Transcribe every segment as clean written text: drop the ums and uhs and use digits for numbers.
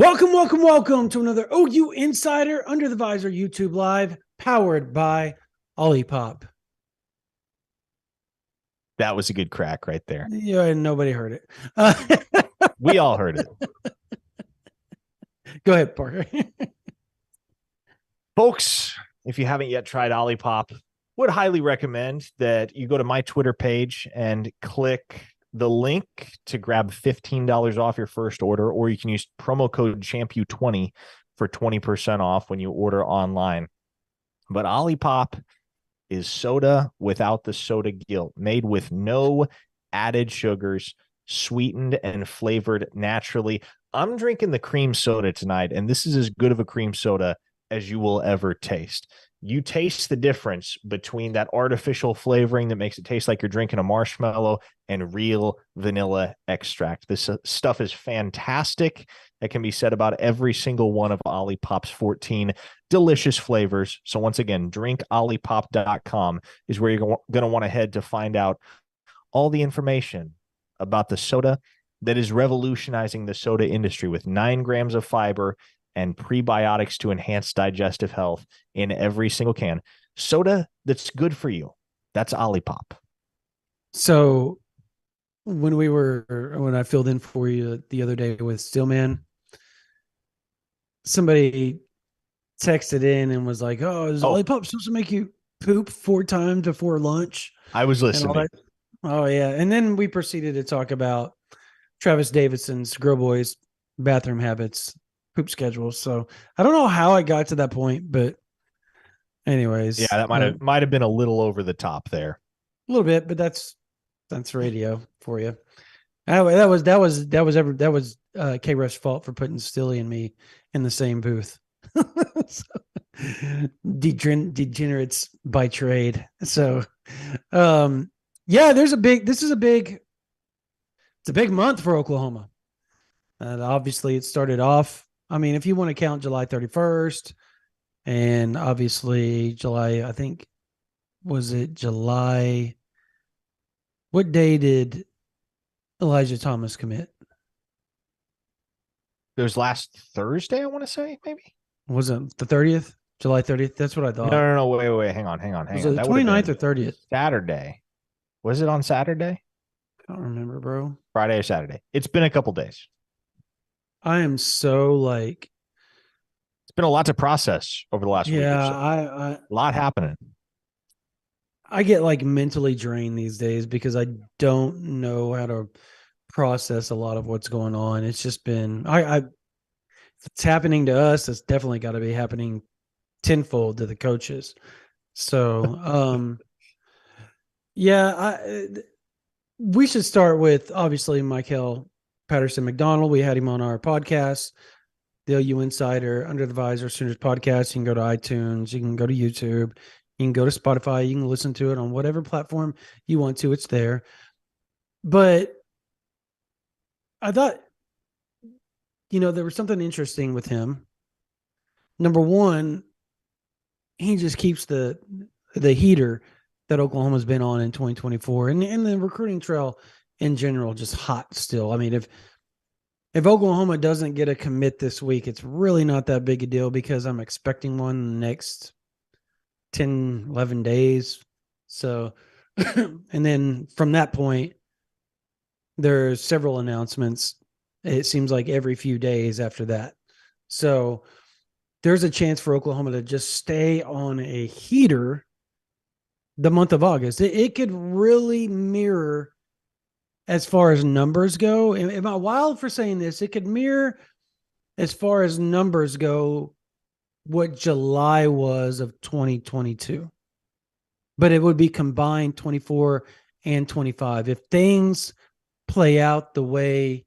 Welcome to another OU Insider Under the Visor YouTube Live, powered by Olipop. That was a good crack right there. Yeah, nobody heard it. We all heard it. Go ahead, Parker. Folks, if you haven't yet tried Olipop, would highly recommend that you go to my Twitter page and click the link to grab $15 off your first order, or you can use promo code CHAMPU20 for 20% off when you order online. But Olipop is soda without the soda guilt, made with no added sugars, sweetened and flavored naturally. I'm drinking the cream soda tonight, and this is as good of a cream soda as you will ever taste. You taste the difference between that artificial flavoring that makes it taste like you're drinking a marshmallow and real vanilla extract. This stuff is fantastic. That can be said about every single one of Olipop's 14 delicious flavors. So once again, drinkolipop.com is where you're going to want to head to find out all the information about the soda that is revolutionizing the soda industry with 9 grams of fiber and prebiotics to enhance digestive health in every single can. Soda that's good for you. That's Olipop. So when I filled in for you the other day with Stillman, somebody texted in and was like, "Oh, is Olipop supposed to make you poop 4 times before lunch?" I was listening. Oh yeah. And then we proceeded to talk about Travis Davidson's Grow Boys bathroom habits, poop schedules. So I don't know how I got to that point, but anyways. Yeah, that might have been a little over the top there. A little bit, but that's radio for you. Anyway, that was K-Ref's fault for putting Stilly and me in the same booth. So, degenerates by trade. So yeah, it's a big month for Oklahoma. And obviously it started off, I mean, if you want to count July 31st, and obviously July, I think, was it July? What day did Elijah Thomas commit? It was last Thursday, I want to say, maybe. Was it the 30th? July 30th? That's what I thought. No. Wait. Hang on. Was it the 29th or 30th? Saturday. Was it on Saturday? I don't remember, bro. Friday or Saturday. It's been a couple days. I am so it's been a lot to process over the last week or so. A lot happening. I get mentally drained these days because I don't know how to process a lot of what's going on. It's just been if it's happening to us, it's definitely got to be happening tenfold to the coaches. So we should start with obviously Michael Patterson McDonald. We had him on our podcast, the OU Insider Under the Visor Sooners podcast. You can go to iTunes, you can go to YouTube, you can go to Spotify, you can listen to it on whatever platform you want to. It's there. But I thought, there was something interesting with him. Number one, he just keeps the heater that Oklahoma's been on in 2024 and the recruiting trail in general just hot still. I mean, if Oklahoma doesn't get a commit this week, it's really not that big a deal because I'm expecting one in the next 10, 11 days. So, and then from that point, there's several announcements. It seems like every few days after that. So there's a chance for Oklahoma to just stay on a heater the month of August. It could really mirror, as far as numbers go. Am I wild for saying this? It could mirror, as far as numbers go, what July was of 2022. But it would be combined 24 and 25. If things play out the way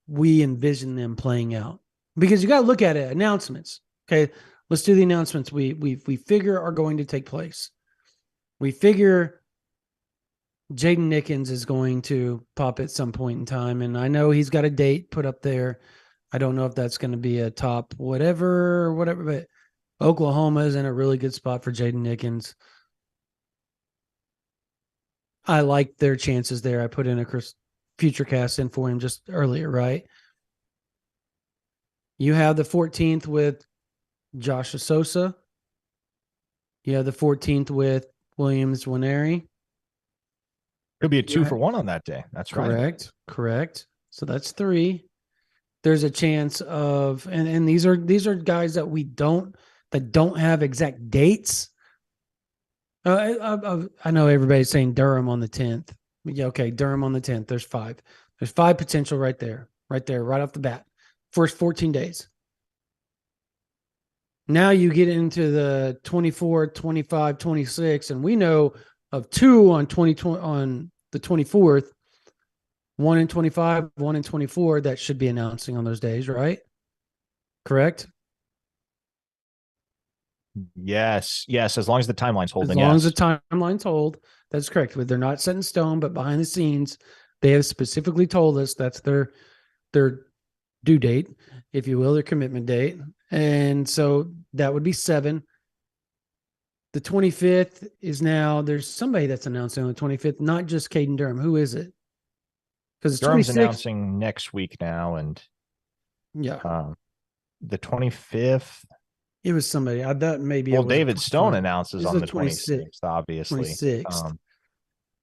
we envision them playing out. Because you got to look at it. Announcements. Okay, let's do the announcements we figure are going to take place. We figure Jaden Nickens is going to pop at some point in time, and I know he's got a date put up there. I don't know if that's going to be a top whatever, but Oklahoma is in a really good spot for Jaden Nickens. I like their chances there. I put in a future cast in for him just earlier, right? You have the 14th with Josh Sosa. You have the 14th with Williams Nwaneri. Could be a 2-for-1 on that day. That's correct. Right. Correct. So that's 3. There's a chance of, and these are guys that don't have exact dates. I know everybody's saying Durham on the 10th. Yeah, okay, Durham on the 10th. There's 5. There's 5 potential right there, right off the bat. First 14 days. Now you get into the 24, 25, 26, and we know of 2 on 2020 on the 24th, 1 in 25, 1 in 24 that should be announcing on those days, right? Correct? Yes. As long as the timeline's holding. As long as the timeline's hold, that's correct. They're not set in stone, but behind the scenes, they have specifically told us that's their due date, if you will, their commitment date. And so that would be 7. The 25th is now, there's somebody that's announcing on the 25th, not just Caden Durham. Who is it? Because Durham's announcing next week now. And yeah, the 25th. It was somebody. I thought maybe. Well, David Stone announces on the 26th, obviously. 26th.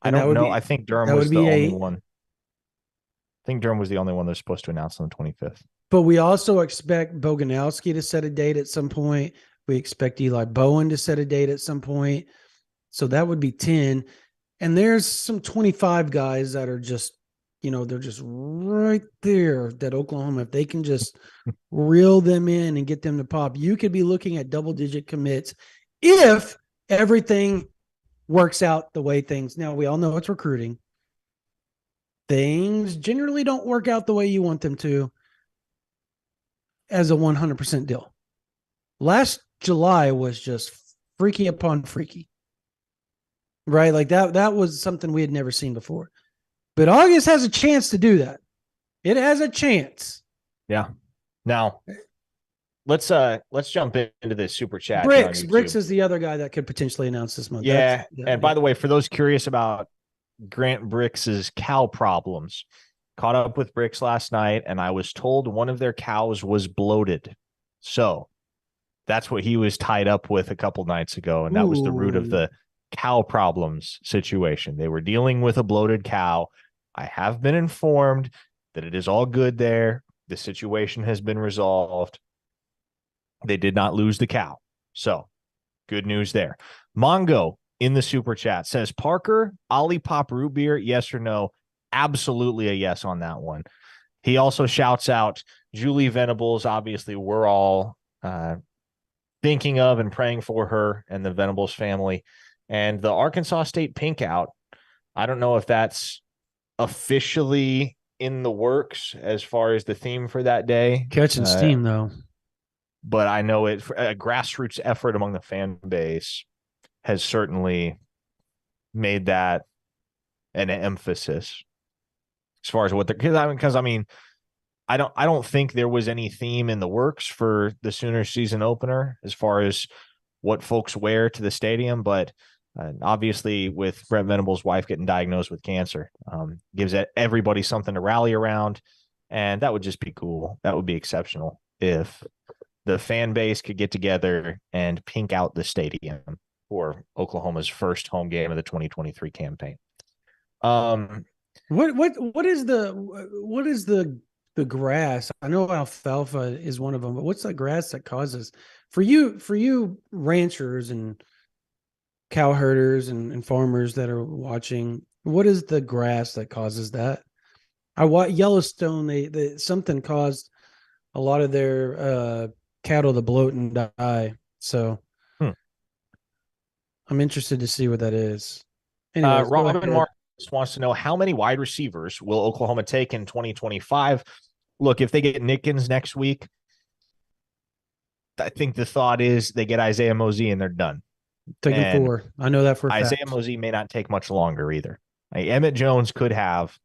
I don't know. I think Durham was the only one. I think Durham was the only one they're supposed to announce on the 25th. But we also expect Boganowski to set a date at some point. We expect Eli Bowen to set a date at some point. So that would be 10. And there's some 25 guys that are just, they're just right there that Oklahoma, if they can just reel them in and get them to pop, you could be looking at double-digit commits if everything works out the way things. Now, we all know it's recruiting. Things generally don't work out the way you want them to as a 100% deal. Last July was just freaky upon freaky, right? Like that was something we had never seen before. But August has a chance to do that. It has a chance. Yeah. Now, let's jump into this super chat. Brix is the other guy that could potentially announce this month. Yeah. By the way, for those curious about Grant Brix's cow problems, caught up with Brix last night, and I was told one of their cows was bloated. So that's what he was tied up with a couple nights ago, and that was the root of the cow problems situation. They were dealing with a bloated cow. I have been informed that it is all good there. The situation has been resolved. They did not lose the cow. So good news there. Mongo in the super chat says, Parker, Olipop root beer, yes or no? Absolutely a yes on that one. He also shouts out Julie Venables. Obviously, we're all thinking of and praying for her and the Venables family. And the Arkansas State Pink Out, I don't know if that's officially in the works as far as the theme for that day. Catching steam, though. But I know a grassroots effort among the fan base has certainly made that an emphasis as far as what they're, because I don't think there was any theme in the works for the Sooners season opener as far as what folks wear to the stadium, but obviously with Brent Venables' wife getting diagnosed with cancer, gives everybody something to rally around, and that would just be cool. That would be exceptional if the fan base could get together and pink out the stadium for Oklahoma's first home game of the 2023 campaign. What is the grass? I know alfalfa is one of them, but what's the grass that causes for you ranchers and cow herders and farmers that are watching? What is the grass that causes that? Yellowstone, they something caused a lot of their cattle to bloat and die. So I'm interested to see what that is. Anyways, Robin Mark wants to know, how many wide receivers will Oklahoma take in 2025? Look, if they get Nickens next week, I think the thought is they get Isaiah Mosey and they're done. Taking 4. I know that for a fact. Isaiah Mosey may not take much longer either. Emmett Jones could have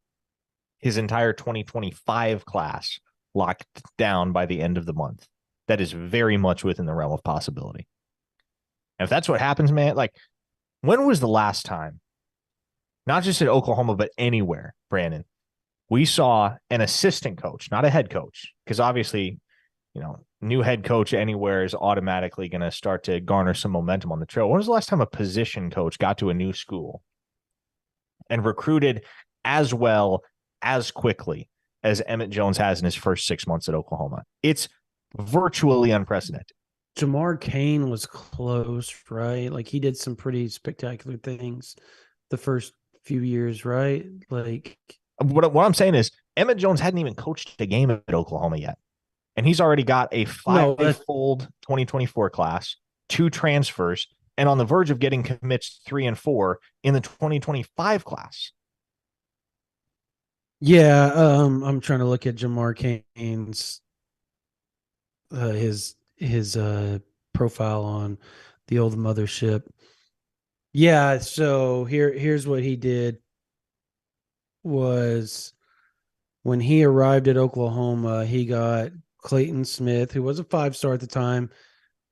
his entire 2025 class locked down by the end of the month. That is very much within the realm of possibility. And if that's what happens, man, like, when was the last time, not just at Oklahoma, but anywhere, Brandon, We saw an assistant coach, not a head coach, because obviously, new head coach anywhere is automatically going to start to garner some momentum on the trail. When was the last time a position coach got to a new school and recruited as well, as quickly as Emmett Jones has in his first 6 months at Oklahoma? It's virtually unprecedented. Jamar Cain was close, right? Like he did some pretty spectacular things the first few years, right? Like what I'm saying is Emmett Jones hadn't even coached a game at Oklahoma yet. And he's already got a five-fold 2024 class, 2 transfers, and on the verge of getting commits 3 and 4 in the 2025 class. Yeah, I'm trying to look at Jamar Cain's his profile on the old mothership. Yeah, so here's what he did was when he arrived at Oklahoma, he got Clayton Smith, who was a 5-star at the time,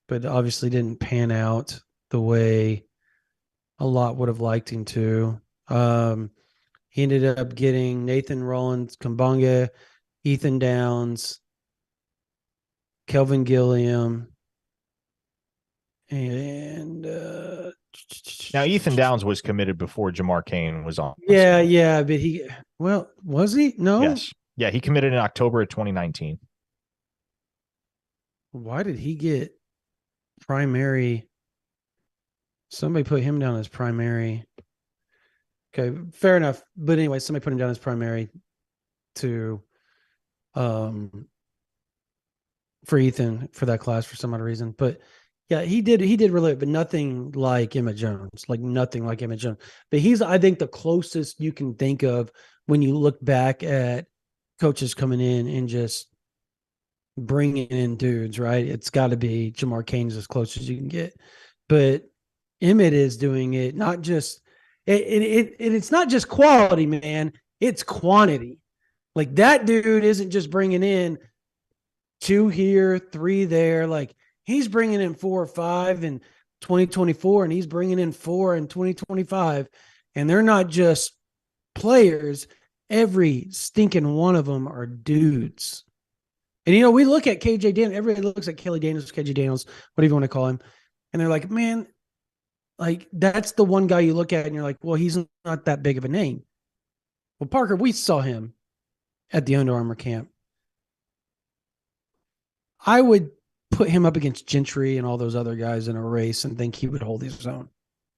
but obviously didn't pan out the way a lot would have liked him to. He ended up getting Nathan Rollins, Kambonga, Ethan Downs, Kelvin Gilliam, and now Ethan Downs was committed before Jamar Cain was on. Yeah, but was he? No. Yes. Yeah, he committed in October of 2019. Why did he get primary? Somebody put him down as primary. Okay, fair enough. But anyway, somebody put him down as primary to for Ethan for that class for some other reason. But yeah, he did really, but nothing like Emmett Jones, like nothing like Emmett Jones. But he's, I think, the closest you can think of when you look back at coaches coming in and just bringing in dudes, right? It's got to be Jamar Cain's as close as you can get. But Emmett is doing it not just it's not just quality, man. It's quantity. Like that dude isn't just bringing in 2 here, 3 there. Like he's bringing in 4 or 5 in 2024, and he's bringing in 4 in 2025. And they're not just players. Every stinking one of them are dudes. And, we look at KJ Daniels. Everybody looks at Kelly Daniels, KJ Daniels, whatever you want to call him. And they're like, man, like that's the one guy you look at and you're like, well, he's not that big of a name. Well, Parker, we saw him at the Under Armour camp. I would put him up against Gentry and all those other guys in a race and think he would hold his own.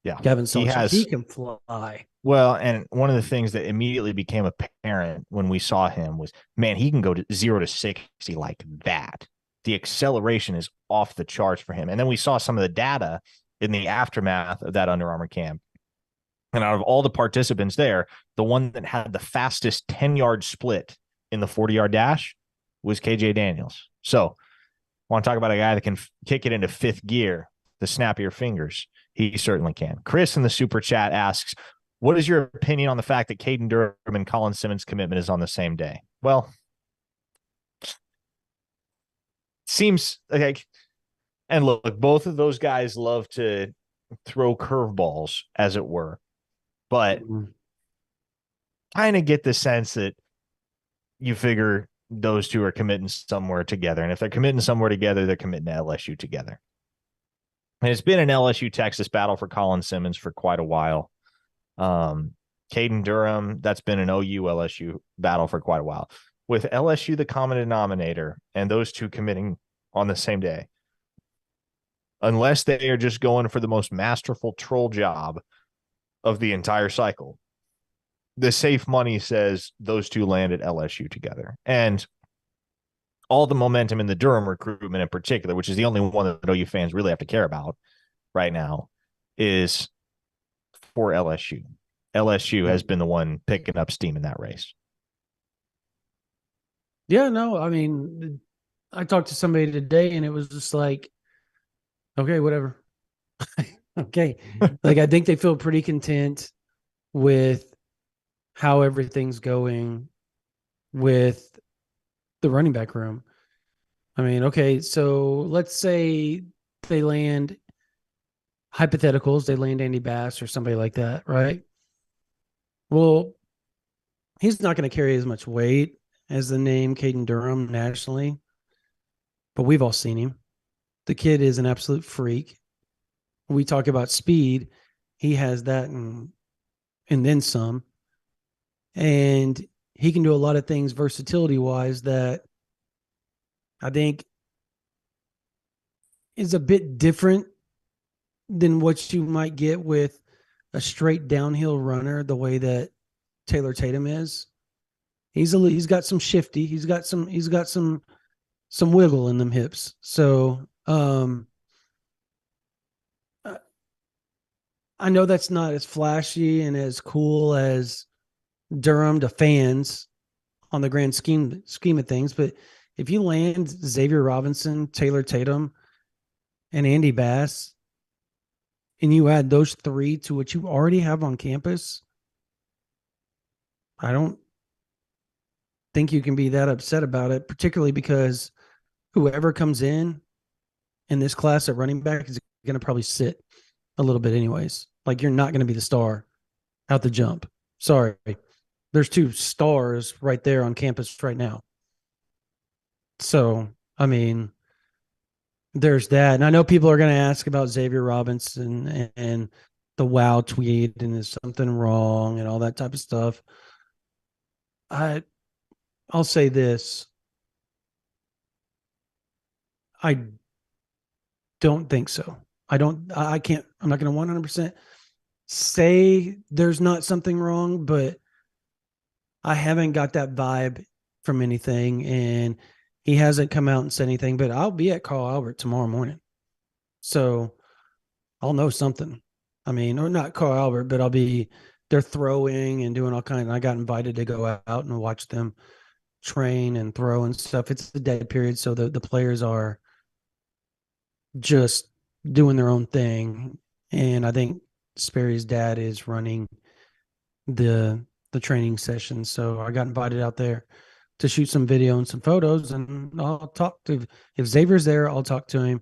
Yeah. Kevin Seltzer, he can fly. Well, and one of the things that immediately became apparent when we saw him was, man, he can go to 0 to 60 like that. The acceleration is off the charts for him. And then we saw some of the data in the aftermath of that Under Armour camp. And out of all the participants there, the one that had the fastest 10-yard split in the 40-yard dash was KJ Daniels. So want to talk about a guy that can kick it into 5th gear, the snap of your fingers. He certainly can. Chris in the super chat asks, what is your opinion on the fact that Caden Durham and Colin Simmons' commitment is on the same day? Well, seems like, and look, both of those guys love to throw curveballs, as it were, but kind of get the sense that you figure those two are committing somewhere together. And if they're committing somewhere together, they're committing to LSU together. And it's been an LSU-Texas battle for Colin Simmons for quite a while. Caden Durham, that's been an OU-LSU battle for quite a while. With LSU the common denominator and those two committing on the same day, unless they are just going for the most masterful troll job of the entire cycle, the safe money says those two land at LSU together. And all the momentum in the Durham recruitment in particular, which is the only one that OU fans really have to care about right now, is for LSU. LSU has been the one picking up steam in that race. Yeah, no, I mean, I talked to somebody today and it was just like, okay, whatever. Okay. Like, I think they feel pretty content with how everything's going with the running back room. I mean, okay, so let's say they land hypotheticals, they land Andy Bass or somebody like that, right? Well, He's not going to carry as much weight as the name Caden Durham nationally, but we've all seen him. The kid is an absolute freak. When we talk about speed, he has that and then some. And he can do a lot of things versatility wise that I think is a bit different than what you might get with a straight downhill runner, the way that Taylor Tatum is. He's got some shifty. He's got some wiggle in them hips. So I know that's not as flashy and as cool as Durham to fans on the grand scheme of things, but if you land Xavier Robinson, Taylor Tatum, and Andy Bass, and you add those three to what you already have on campus, I don't think you can be that upset about it, particularly because whoever comes in this class at running back is going to probably sit a little bit anyways. Like, you're not going to be the star out the jump. Sorry. There's two stars right there on campus right now. So, I mean, there's that. And I know people are going to ask about Xavier Robinson and the wow tweet and is something wrong and all that type of stuff. I'll say this. I don't think so. I can't, I'm not going to 100% say there's not something wrong, but I haven't got that vibe from anything. And he hasn't come out and said anything, but I'll be at Carl Albert tomorrow morning. So I'll know something. I mean, or not Carl Albert, but they're throwing and doing all kinds. And I got invited to go out and watch them train and throw and stuff. It's the dead period. So the players are just doing their own thing. And I think Sperry's dad is running the training session. So I got invited out there to shoot some video and some photos, and I'll talk to, if Xavier's there, I'll talk to him.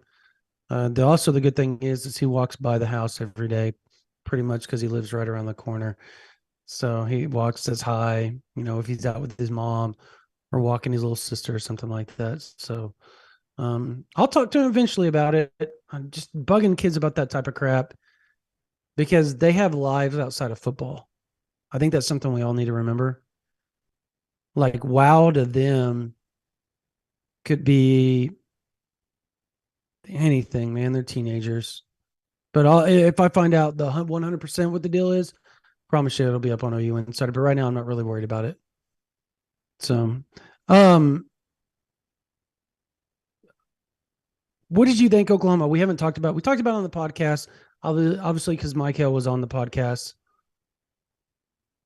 The good thing is he walks by the house every day, pretty much, because he lives right around the corner. So he walks, says hi, if he's out with his mom or walking his little sister or something like that. So I'll talk to him eventually about it. I'm just bugging kids about that type of crap because they have lives outside of football. I think that's something we all need to remember. Like, wow to them could be anything, man. They're teenagers. But if I find out the 100% what the deal is, promise you it'll be up on OU Insider. But right now, I'm not really worried about it. So, what did you think, Oklahoma? We talked about it on the podcast, obviously, because Michael was on the podcast.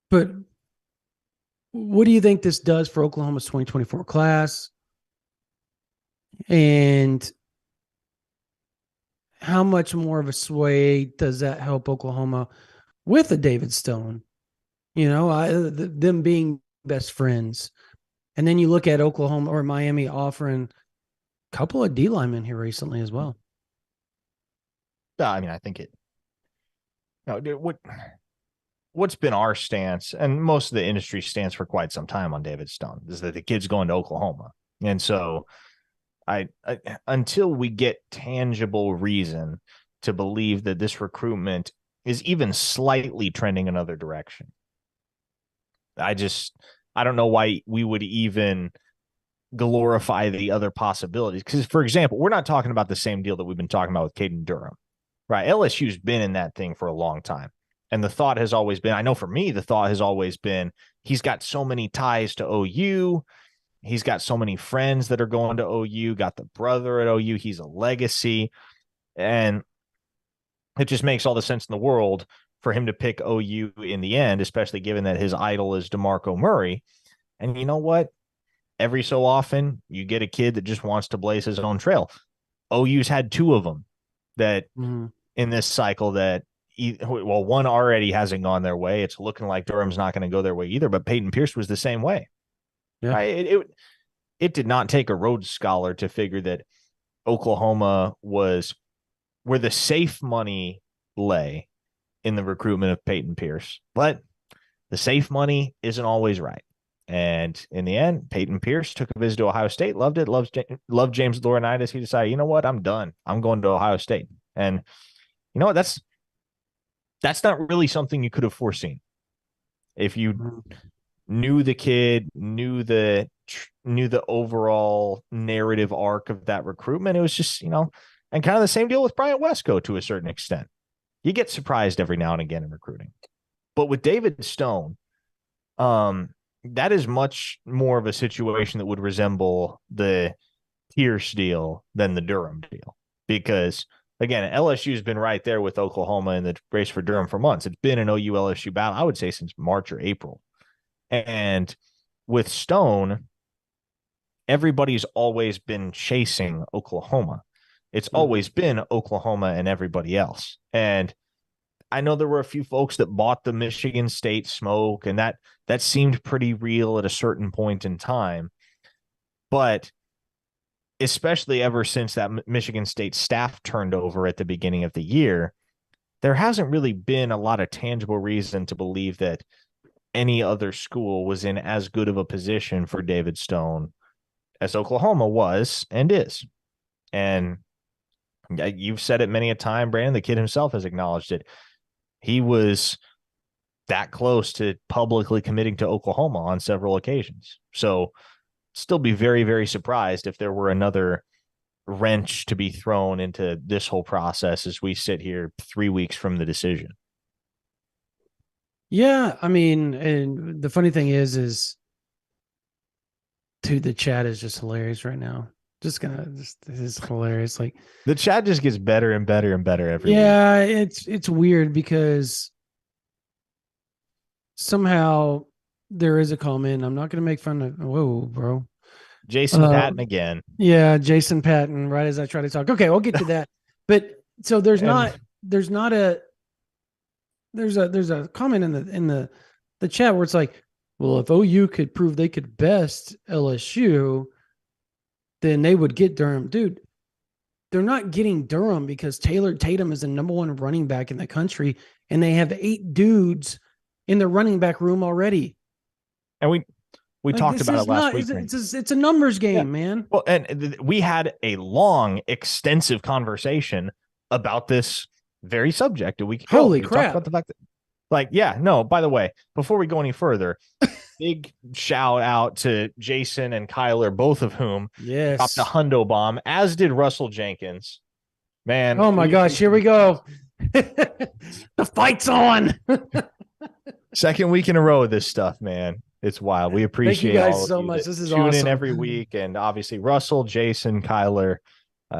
But what do you think this does for Oklahoma's 2024 class? And how much more of a sway does that help Oklahoma with a David Stone? Them being best friends. And then you look at Oklahoma or Miami offering a couple of D linemen here recently as well. I mean, I think it. What's been our stance, and most of the industry stance for quite some time on David Stone, is that the kid's going to Oklahoma. And so I until we get tangible reason to believe that this recruitment is even slightly trending another direction, I don't know why we would even glorify the other possibilities. Because, for example, we're not talking about the same deal that we've been talking about with Caden Durham, right? LSU's been in that thing for a long time. And the thought has always been, I know for me, the thought has always been, he's got so many ties to OU. He's got so many friends that are going to OU, got the brother at OU. He's a legacy. And it just makes all the sense in the world for him to pick OU in the end, especially given that his idol is DeMarco Murray. And you know what? Every so often, you get a kid that just wants to blaze his own trail. OU's had two of them that in this cycle that, well, one already hasn't gone their way. It's looking like Durham's not going to go their way either, but Peyton Pierce was the same way. Yeah. Right? It did not take a Rhodes Scholar to figure that Oklahoma was where the safe money lay in the recruitment of Peyton Pierce. But the safe money isn't always right. And in the end, Peyton Pierce took a visit to Ohio State, loved it, loved James Laurinaitis. He decided, you know what, I'm done. I'm going to Ohio State. And you know what, that's not really something you could have foreseen. If you knew the kid, knew the overall narrative arc of that recruitment, it was just, and kind of the same deal with Bryant Westco to a certain extent. You get surprised every now and again in recruiting. But with David Stone, that is much more of a situation that would resemble the Pierce deal than the Durham deal. Because, again, LSU's been right there with Oklahoma in the race for Durham for months. It's been an OU-LSU battle, I would say, since March or April. And with Stone, everybody's always been chasing Oklahoma. It's always been Oklahoma and everybody else. And I know there were a few folks that bought the Michigan State smoke, and that seemed pretty real at a certain point in time. But especially ever since that Michigan State staff turned over at the beginning of the year, there hasn't really been a lot of tangible reason to believe that any other school was in as good of a position for David Stone as Oklahoma was and is. And you've said it many a time, Brandon. The kid himself has acknowledged it. He was that close to publicly committing to Oklahoma on several occasions. So still be very, very surprised if there were another wrench to be thrown into this whole process as we sit here 3 weeks from the decision. Yeah, I mean, and the funny thing is dude, the chat is just hilarious right now. This is hilarious. Like, the chat just gets better and better and better every week. Yeah, it's weird because somehow there is a comment. I'm not going to make fun of. Whoa, bro. Jason Patton again. Yeah, Jason Patton. Right as I try to talk. Okay, we'll get to that. But so there's a comment in the chat where it's like, well, if OU could prove they could best LSU, then they would get Durham. Dude, they're not getting Durham because Taylor Tatum is the number one running back in the country, and they have 8 dudes in the running back room already. And we talked about it last week. It's a numbers game, man. Well, and we had a long, extensive conversation about this very subject a week ago. Holy crap. Talked about the fact that, by the way, before we go any further, big shout out to Jason and Kyler, both of whom dropped a hundo bomb, as did Russell Jenkins. Man. Oh my gosh, here we go. The fight's on. Second week in a row of this stuff, man. It's wild. We appreciate Thank you guys so much. This is tune awesome. in every week. And obviously Russell, Jason, Kyler,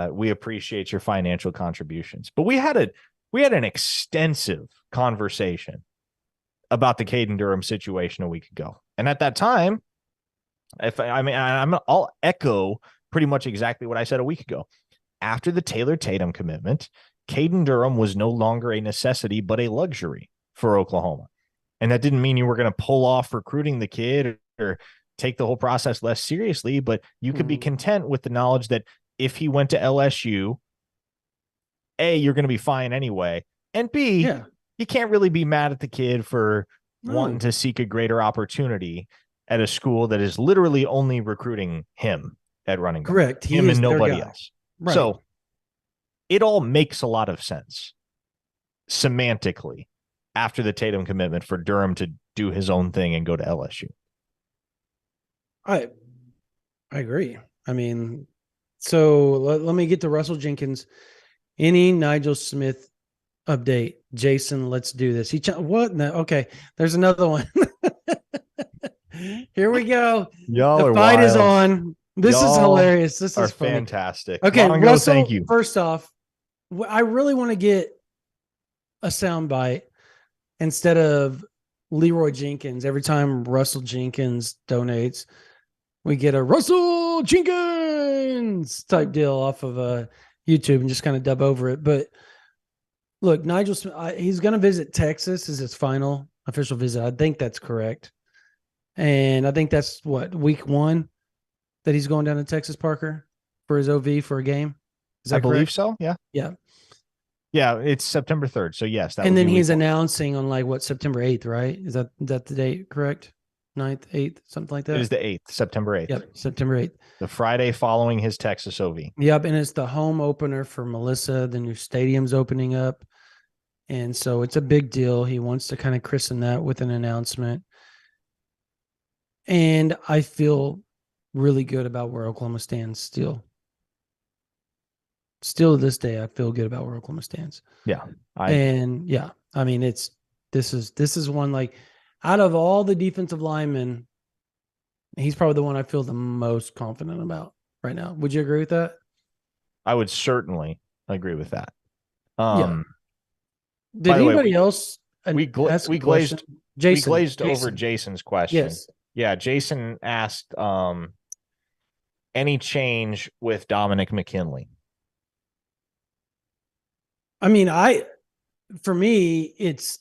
we appreciate your financial contributions. But we had an extensive conversation about the Caden Durham situation a week ago. And at that time, I'll echo pretty much exactly what I said a week ago. After the Taylor Tatum commitment, Caden Durham was no longer a necessity, but a luxury for Oklahoma. And that didn't mean you were going to pull off recruiting the kid or take the whole process less seriously, but you could be content with the knowledge that if he went to LSU, A, you're going to be fine anyway. And B, you can't really be mad at the kid for wanting to seek a greater opportunity at a school that is literally only recruiting him at running back. Correct. Him and nobody else. Right. So it all makes a lot of sense semantically after the Tatum commitment for Durham to do his own thing and go to LSU. I agree. I mean, so let me get to Russell Jenkins. Any Nigel Smith update? Jason, let's do this. What? No, okay, there's another one. Here we go. The fight is on. This is hilarious. This is funny. Fantastic. Okay, Mongo, Russell, thank you. First off, I really want to get a soundbite instead of Leroy Jenkins. Every time Russell Jenkins donates, we get a Russell Jenkins type deal off of YouTube and just kind of dub over it. But look, Nigel Smith, he's going to visit Texas as his final official visit. I think that's correct. And I think that's week 1 that he's going down to Texas, Parker, for his OV for a game. Is that I believe correct? so. Yeah. Yeah. Yeah, it's September 3rd. So yes, that And would then be week he's 1. announcing on like what, September 8th, right? Is that the date correct? 9th, 8th, something like It is that. the 8th, September 8th. Yep, September 8th. The Friday following his Texas OV. Yep, and it's the home opener for Melissa. The new stadium's opening up. And so it's a big deal. He wants to kind of christen that with an announcement. And I feel really good about where Oklahoma stands still. Still to this day, I feel good about where Oklahoma stands. Yeah. And yeah, I mean, this is one, like, out of all the defensive linemen, he's probably the one I feel the most confident about right now. Would you agree with that? I would certainly agree with that. Yeah. Did By the way, anybody else we ask a question? glazed Jason, over Jason's question. Yes. Yeah, Jason asked any change with Dominic McKinley. I mean, for me, it's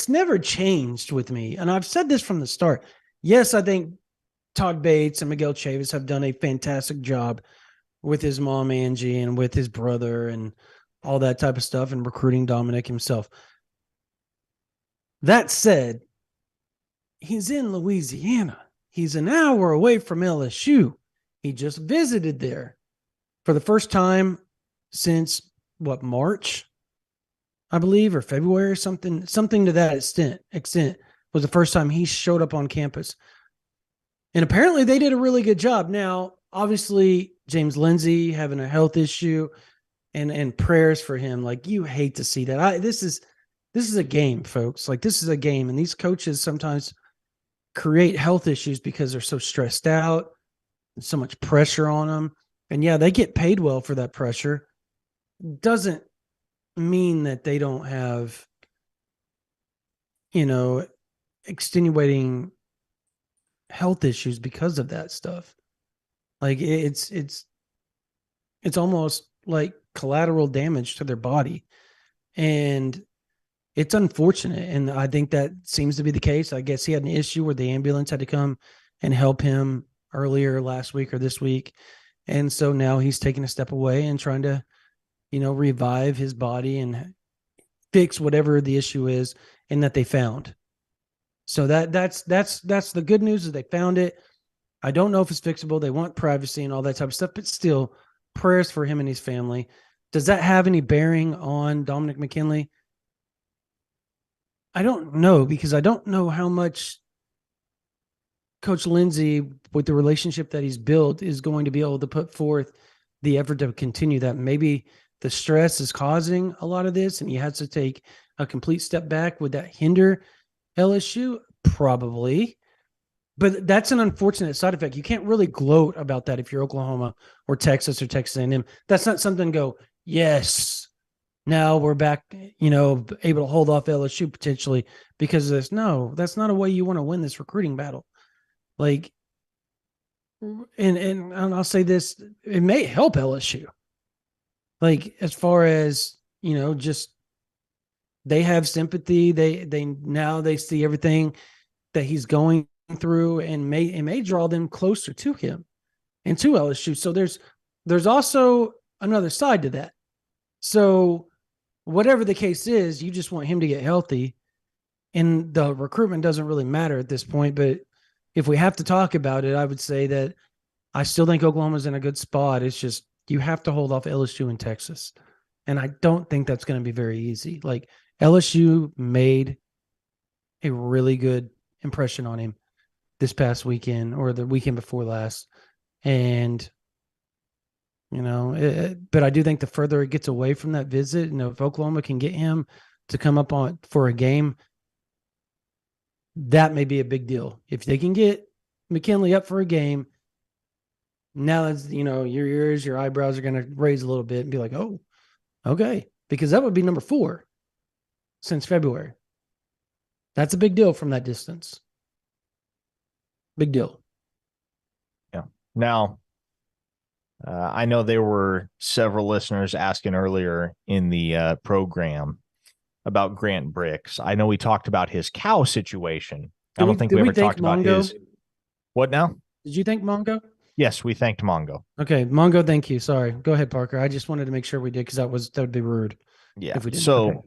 never changed with me. And I've said this from the start. Yes, I think Todd Bates and Miguel Chavis have done a fantastic job with his mom, Angie, and with his brother and all that type of stuff, and recruiting Dominic himself. That said, he's in Louisiana. He's an hour away from LSU. He just visited there for the first time since March, I believe, or February, or something to that extent was the first time he showed up on campus. And apparently they did a really good job. Now, obviously, James Lindsay having a health issue, and prayers for him. Like, you hate to see that. This is a game, folks. Like, this is a game. And these coaches sometimes create health issues because they're so stressed out and so much pressure on them. And yeah, they get paid well for that pressure. Doesn't mean that they don't have, extenuating health issues because of that stuff. Like, it's almost like collateral damage to their body. And it's unfortunate. And I think that seems to be the case. I guess he had an issue where the ambulance had to come and help him earlier last week or this week. And so now he's taking a step away and trying to, revive his body and fix whatever the issue is and that they found. So that's the good news, is they found it. I don't know if it's fixable. They want privacy and all that type of stuff, but still, prayers for him and his family. Does that have any bearing on Dominic McKinley? I don't know, because I don't know how much Coach Lindsay, with the relationship that he's built, is going to be able to put forth the effort to continue that. Maybe the stress is causing a lot of this, and he has to take a complete step back. Would that hinder LSU? Probably. But that's an unfortunate side effect. You can't really gloat about that if you're Oklahoma or Texas or Texas A&M. That's not something to go, yes, now we're back, able to hold off LSU potentially because of this. No, that's not a way you want to win this recruiting battle. Like, and I'll say this, it may help LSU. Like, as far as, just they have sympathy. They see everything that he's going through, and it may draw them closer to him and to LSU. So there's also another side to that. So whatever the case is, you just want him to get healthy, and the recruitment doesn't really matter at this point. But if we have to talk about it, I would say that I still think Oklahoma's in a good spot. It's just, you have to hold off LSU and Texas. And I don't think that's going to be very easy. Like, LSU made a really good impression on him this past weekend, or the weekend before last. And, but I do think the further it gets away from that visit, if Oklahoma can get him to come up on for a game, that may be a big deal. If they can get McKinley up for a game, now that's, your ears, your eyebrows are going to raise a little bit and be like, oh, okay. Because that would be number 4 since February. That's a big deal from that distance. Big deal. Yeah. Now, I know there were several listeners asking earlier in the program about Grant Brix. I know we talked about his cow situation. I don't think we ever talked about his. What now? Did you think Mongo? Yes, we thanked Mongo. Okay, Mongo, thank you. Sorry. Go ahead, Parker. I just wanted to make sure we did because that would be rude Yeah. if we didn't. So Okay.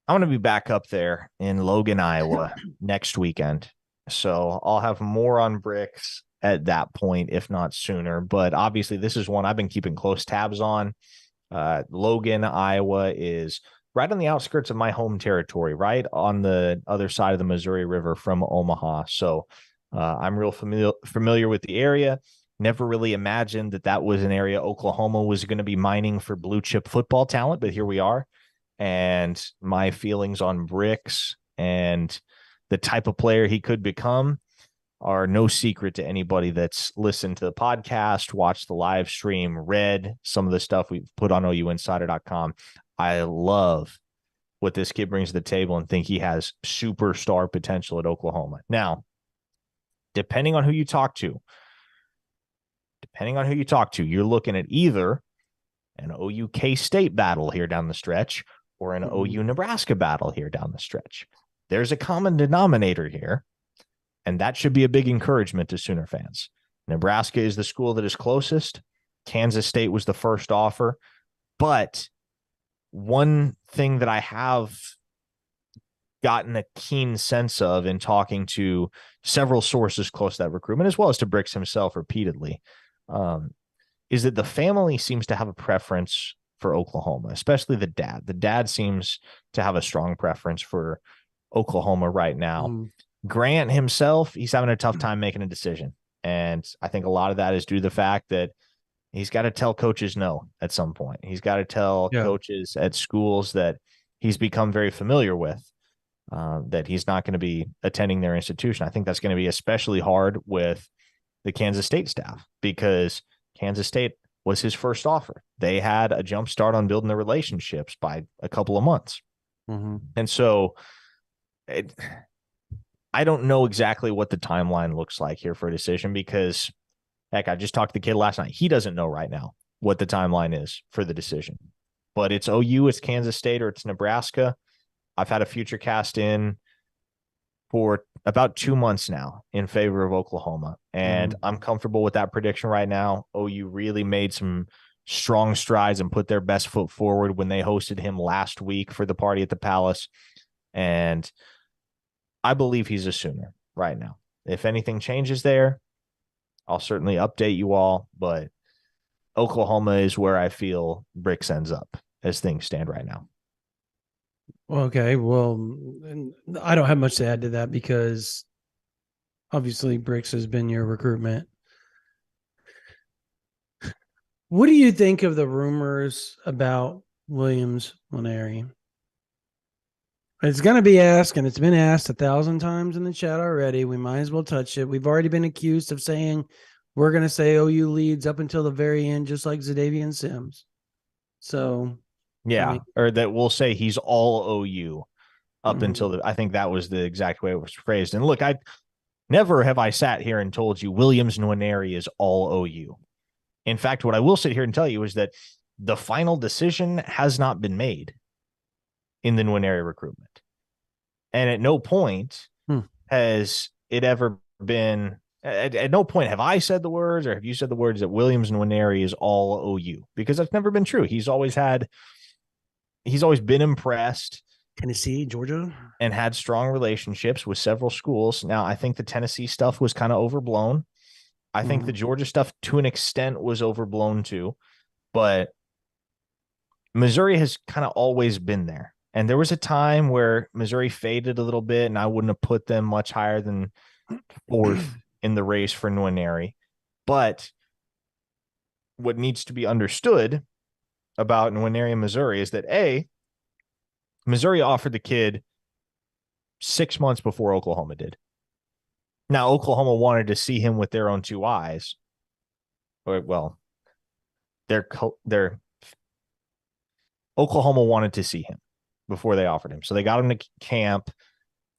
I'm going to be back up there in Logan, Iowa next weekend. So I'll have more on Brix at that point, if not sooner. But obviously, this is one I've been keeping close tabs on. Logan, Iowa is right on the outskirts of my home territory, right on the other side of the Missouri River from Omaha. So I'm real familiar with the area. Never really imagined that that was an area Oklahoma was going to be mining for blue chip football talent, but here we are. And my feelings on Brix and the type of player he could become are no secret to anybody that's listened to the podcast, watched the live stream, read some of the stuff we've put on OUinsider.com. I love what this kid brings to the table and think he has superstar potential at Oklahoma. Now, depending on who you talk to, you're looking at either an OU K-State battle here down the stretch or an OU Nebraska battle here down the stretch. There's a common denominator here, and that should be a big encouragement to Sooner fans. Nebraska is the school that is closest. Kansas State was the first offer. But one thing that I have gotten a keen sense of in talking to several sources close to that recruitment, as well as to Brix himself repeatedly, is that the family seems to have a preference for Oklahoma, especially the dad. The dad seems to have a strong preference for Oklahoma right now. Grant himself, he's having a tough time making a decision. And I think a lot of that is due to the fact that he's got to tell coaches no at some point. He's got to tell coaches at schools that he's become very familiar with that he's not going to be attending their institution. I think that's going to be especially hard with the Kansas State staff because Kansas State was his first offer. They had a jump start on building the relationships by a couple of months. And so I don't know exactly what the timeline looks like here for a decision because, heck, I just talked to the kid last night. He doesn't know right now what the timeline is for the decision. But it's OU, it's Kansas State, or it's Nebraska. I've had a future cast in for about 2 months now in favor of Oklahoma. And I'm comfortable with that prediction right now. OU really made some strong strides and put their best foot forward when they hosted him last week for the party at the Palace. And I believe he's a Sooner right now. If anything changes there, I'll certainly update you all. But Oklahoma is where I feel Brix ends up as things stand right now. Okay. Well, I don't have much to add to that because obviously Brix has been your recruitment. What do you think of the rumors about Williams Nwaneri? It's going to be asked, and it's been asked 1,000 times in the chat already. We might as well touch it. We've already been accused of saying we're going to say OU leads up until the very end, just like Zadavian Sims. So, yeah, or that we'll say he's all OU up until I think that was the exact way it was phrased. And look, I never have I sat here and told you Williams Nwaneri is all OU. In fact, what I will sit here and tell you is that the final decision has not been made in the Nwaneri recruitment. And at no point has it ever been, at no point have I said the words or have you said the words that Williams Nwaneri is all OU, because that's never been true. He's always been impressed. Tennessee, Georgia, and had strong relationships with several schools. Now, I think the Tennessee stuff was kind of overblown. I think the Georgia stuff to an extent was overblown too, but Missouri has kind of always been there. And there was a time where Missouri faded a little bit, and I wouldn't have put them much higher than fourth in the race for Nwaneri. But what needs to be understood about Nwaneri, Missouri, is that Missouri offered the kid 6 months before Oklahoma did. Now, Oklahoma wanted to see him with their own two eyes. Well, Oklahoma wanted to see him before they offered him. So they got him to camp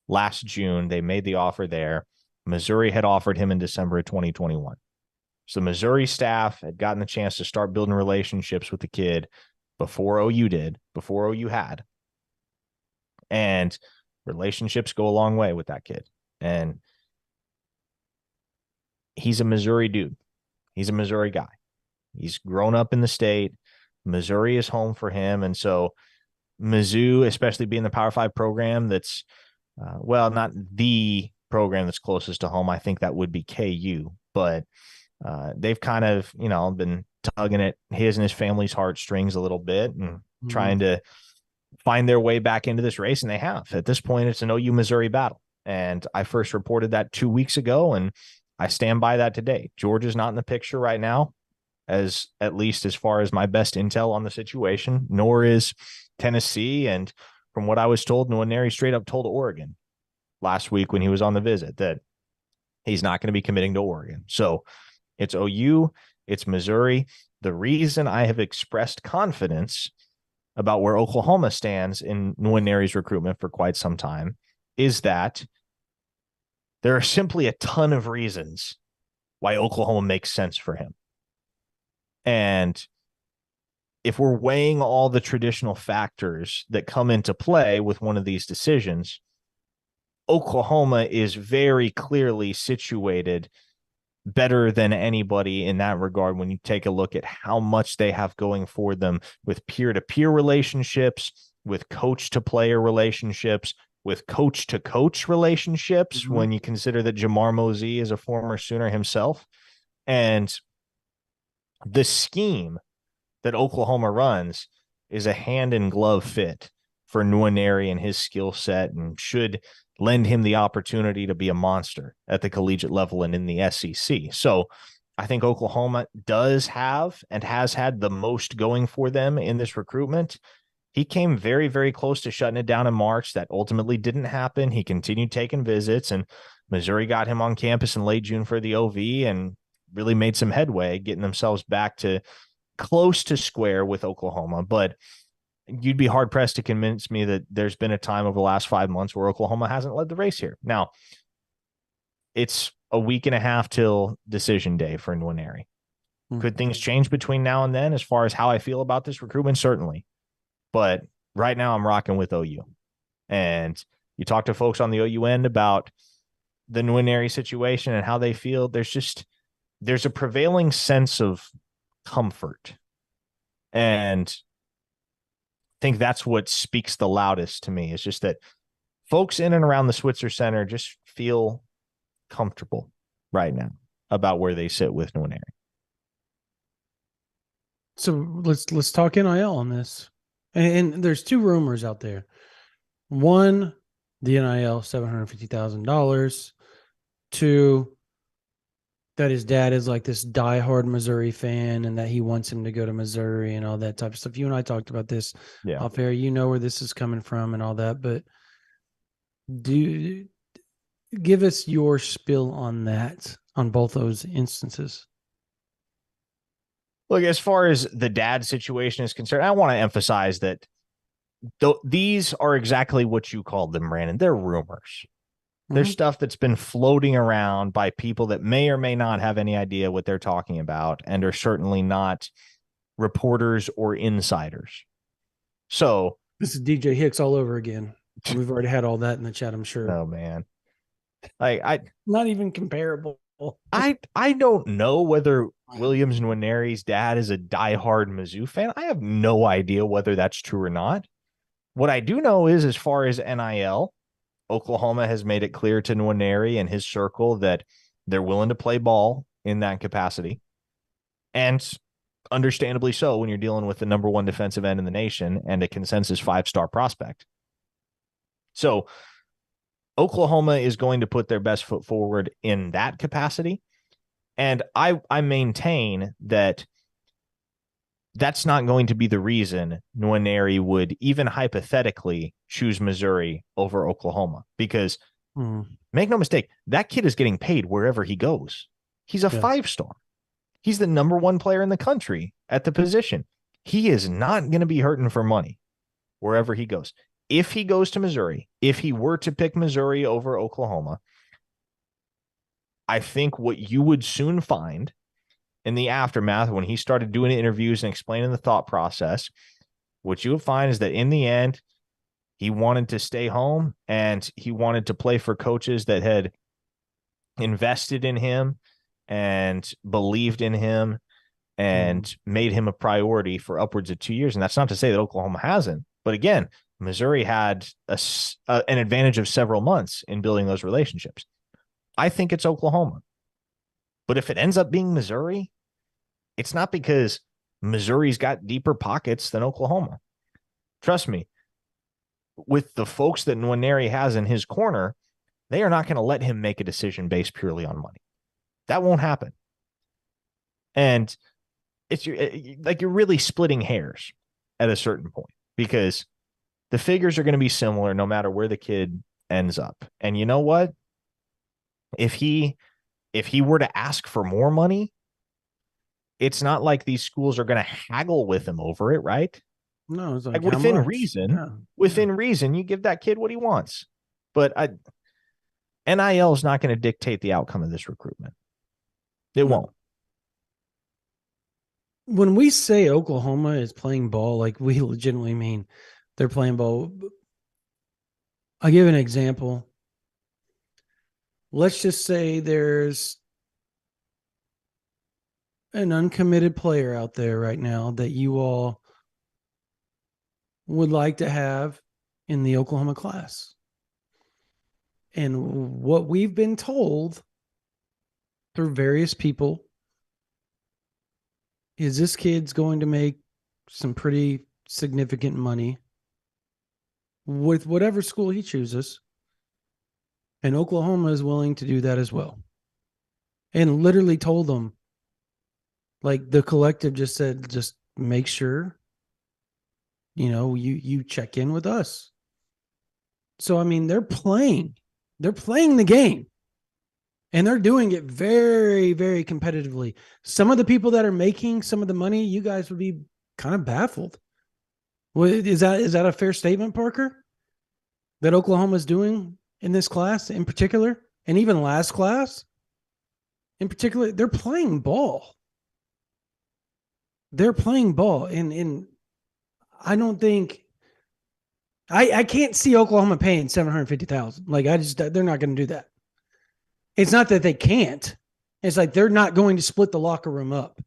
last June. They made the offer there. Missouri had offered him in December of 2021. So Missouri staff had gotten the chance to start building relationships with the kid before OU did, before OU had. And relationships go a long way with that kid. And he's a Missouri dude. He's a Missouri guy. He's grown up in the state. Missouri is home for him. And so Mizzou, especially being the Power 5 program that's, not the program that's closest to home. I think that would be KU, but they've kind of, been tugging at his and his family's heartstrings a little bit and trying to find their way back into this race. And they have. At this point, it's an OU Missouri battle. And I first reported that 2 weeks ago, and I stand by that today. Georgia's not in the picture right now, at least as far as my best intel on the situation, nor is Tennessee. And from what I was told, Nwaneri straight up told Oregon last week when he was on the visit that he's not going to be committing to Oregon. So it's OU, it's Missouri. The reason I have expressed confidence about where Oklahoma stands in Nwaneri's recruitment for quite some time is that there are simply a ton of reasons why Oklahoma makes sense for him. And if we're weighing all the traditional factors that come into play with one of these decisions, Oklahoma is very clearly situated better than anybody in that regard when you take a look at how much they have going for them with peer-to-peer relationships, with coach-to-player relationships, with coach-to-coach relationships, when you consider that Jamar Mosey is a former Sooner himself. And the scheme that Oklahoma runs is a hand-in-glove fit for Nwaneri and his skill set, and should lend him the opportunity to be a monster at the collegiate level and in the SEC. So I think Oklahoma does have and has had the most going for them in this recruitment. He came very, very close to shutting it down in March. That ultimately didn't happen. He continued taking visits, and Missouri got him on campus in late June for the OV and really made some headway, getting themselves back to close to square with Oklahoma. But you'd be hard pressed to convince me that there's been a time over the last 5 months where Oklahoma hasn't led the race here. Now, it's a week and a half till decision day for Nwaneri. Could things change between now and then as far as how I feel about this recruitment? Certainly. But right now I'm rocking with OU. And you talk to folks on the OU end about the Nwaneri situation and how they feel. There's a prevailing sense of comfort. And I think that's what speaks the loudest to me. It's just that folks in and around the Switzer Center just feel comfortable right now about where they sit with Nwaneri. So let's talk NIL on this. And there's two rumors out there. One, the NIL $750,000. Two, that his dad is like this diehard Missouri fan and that he wants him to go to Missouri and all that type of stuff. You and I talked about this off air. You know where this is coming from and all that, but give us your spill on that, on both those instances. Look, as far as the dad situation is concerned, I want to emphasize that these are exactly what you called them, Brandon. They're rumors. There's stuff that's been floating around by people that may or may not have any idea what they're talking about and are certainly not reporters or insiders. So this is DJ Hicks all over again. We've already had all that in the chat, I'm sure. Oh, man. I not even comparable. I don't know whether Williams Nwaneri's dad is a diehard Mizzou fan. I have no idea whether that's true or not. What I do know is, as far as NIL, Oklahoma has made it clear to Nwaneri and his circle that they're willing to play ball in that capacity. And understandably so when you're dealing with the number one defensive end in the nation and a consensus 5-star prospect. So Oklahoma is going to put their best foot forward in that capacity. And I maintain that that's not going to be the reason Nwaneri would even hypothetically choose Missouri over Oklahoma, because make no mistake, that kid is getting paid wherever he goes. He's a 5-star. He's the number one player in the country at the position. He is not going to be hurting for money wherever he goes. If he goes to Missouri, if he were to pick Missouri over Oklahoma, I think what you would soon find in the aftermath, when he started doing interviews and explaining the thought process, what you would find is that in the end, he wanted to stay home and he wanted to play for coaches that had invested in him and believed in him and made him a priority for upwards of 2 years. And that's not to say that Oklahoma hasn't. But again, Missouri had an advantage of several months in building those relationships. I think it's Oklahoma. But if it ends up being Missouri, it's not because Missouri's got deeper pockets than Oklahoma. Trust me, with the folks that Nwaneri has in his corner, they are not going to let him make a decision based purely on money. That won't happen. And it's like you're really splitting hairs at a certain point because the figures are going to be similar no matter where the kid ends up. And you know what? If he were to ask for more money, it's not like these schools are going to haggle with him over it, right? No, it's like within reason, you give that kid what he wants. But NIL is not going to dictate the outcome of this recruitment. It won't. When we say Oklahoma is playing ball, like we legitimately mean they're playing ball. I'll give an example. Let's just say there's an uncommitted player out there right now that you all would like to have in the Oklahoma class. And what we've been told through various people is this kid's going to make some pretty significant money with whatever school he chooses. And Oklahoma is willing to do that as well. And literally told them, like the collective just said, just make sure, you check in with us. So, I mean, they're playing the game. And they're doing it very, very competitively. Some of the people that are making some of the money, you guys would be kind of baffled. Is that a fair statement, Parker? That Oklahoma's doing in this class in particular, and even last class in particular, they're playing ball. They're playing ball. And I don't think I can't see Oklahoma paying $750,000. Like they're not going to do that. It's not that they can't. It's like they're not going to split the locker room up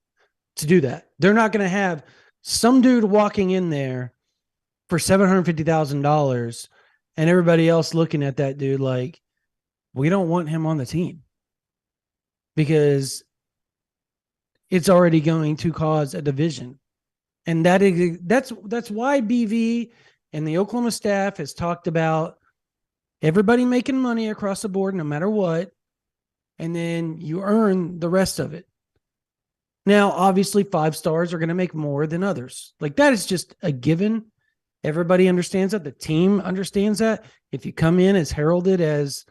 to do that. They're not going to have some dude walking in there for $750,000 and everybody else looking at that dude like, we don't want him on the team because it's already going to cause a division. And that's why BV and the Oklahoma staff has talked about everybody making money across the board no matter what. And then you earn the rest of it. Now, obviously, 5 stars are going to make more than others. Like that is just a given. Everybody understands that. The team understands that. If you come in as heralded as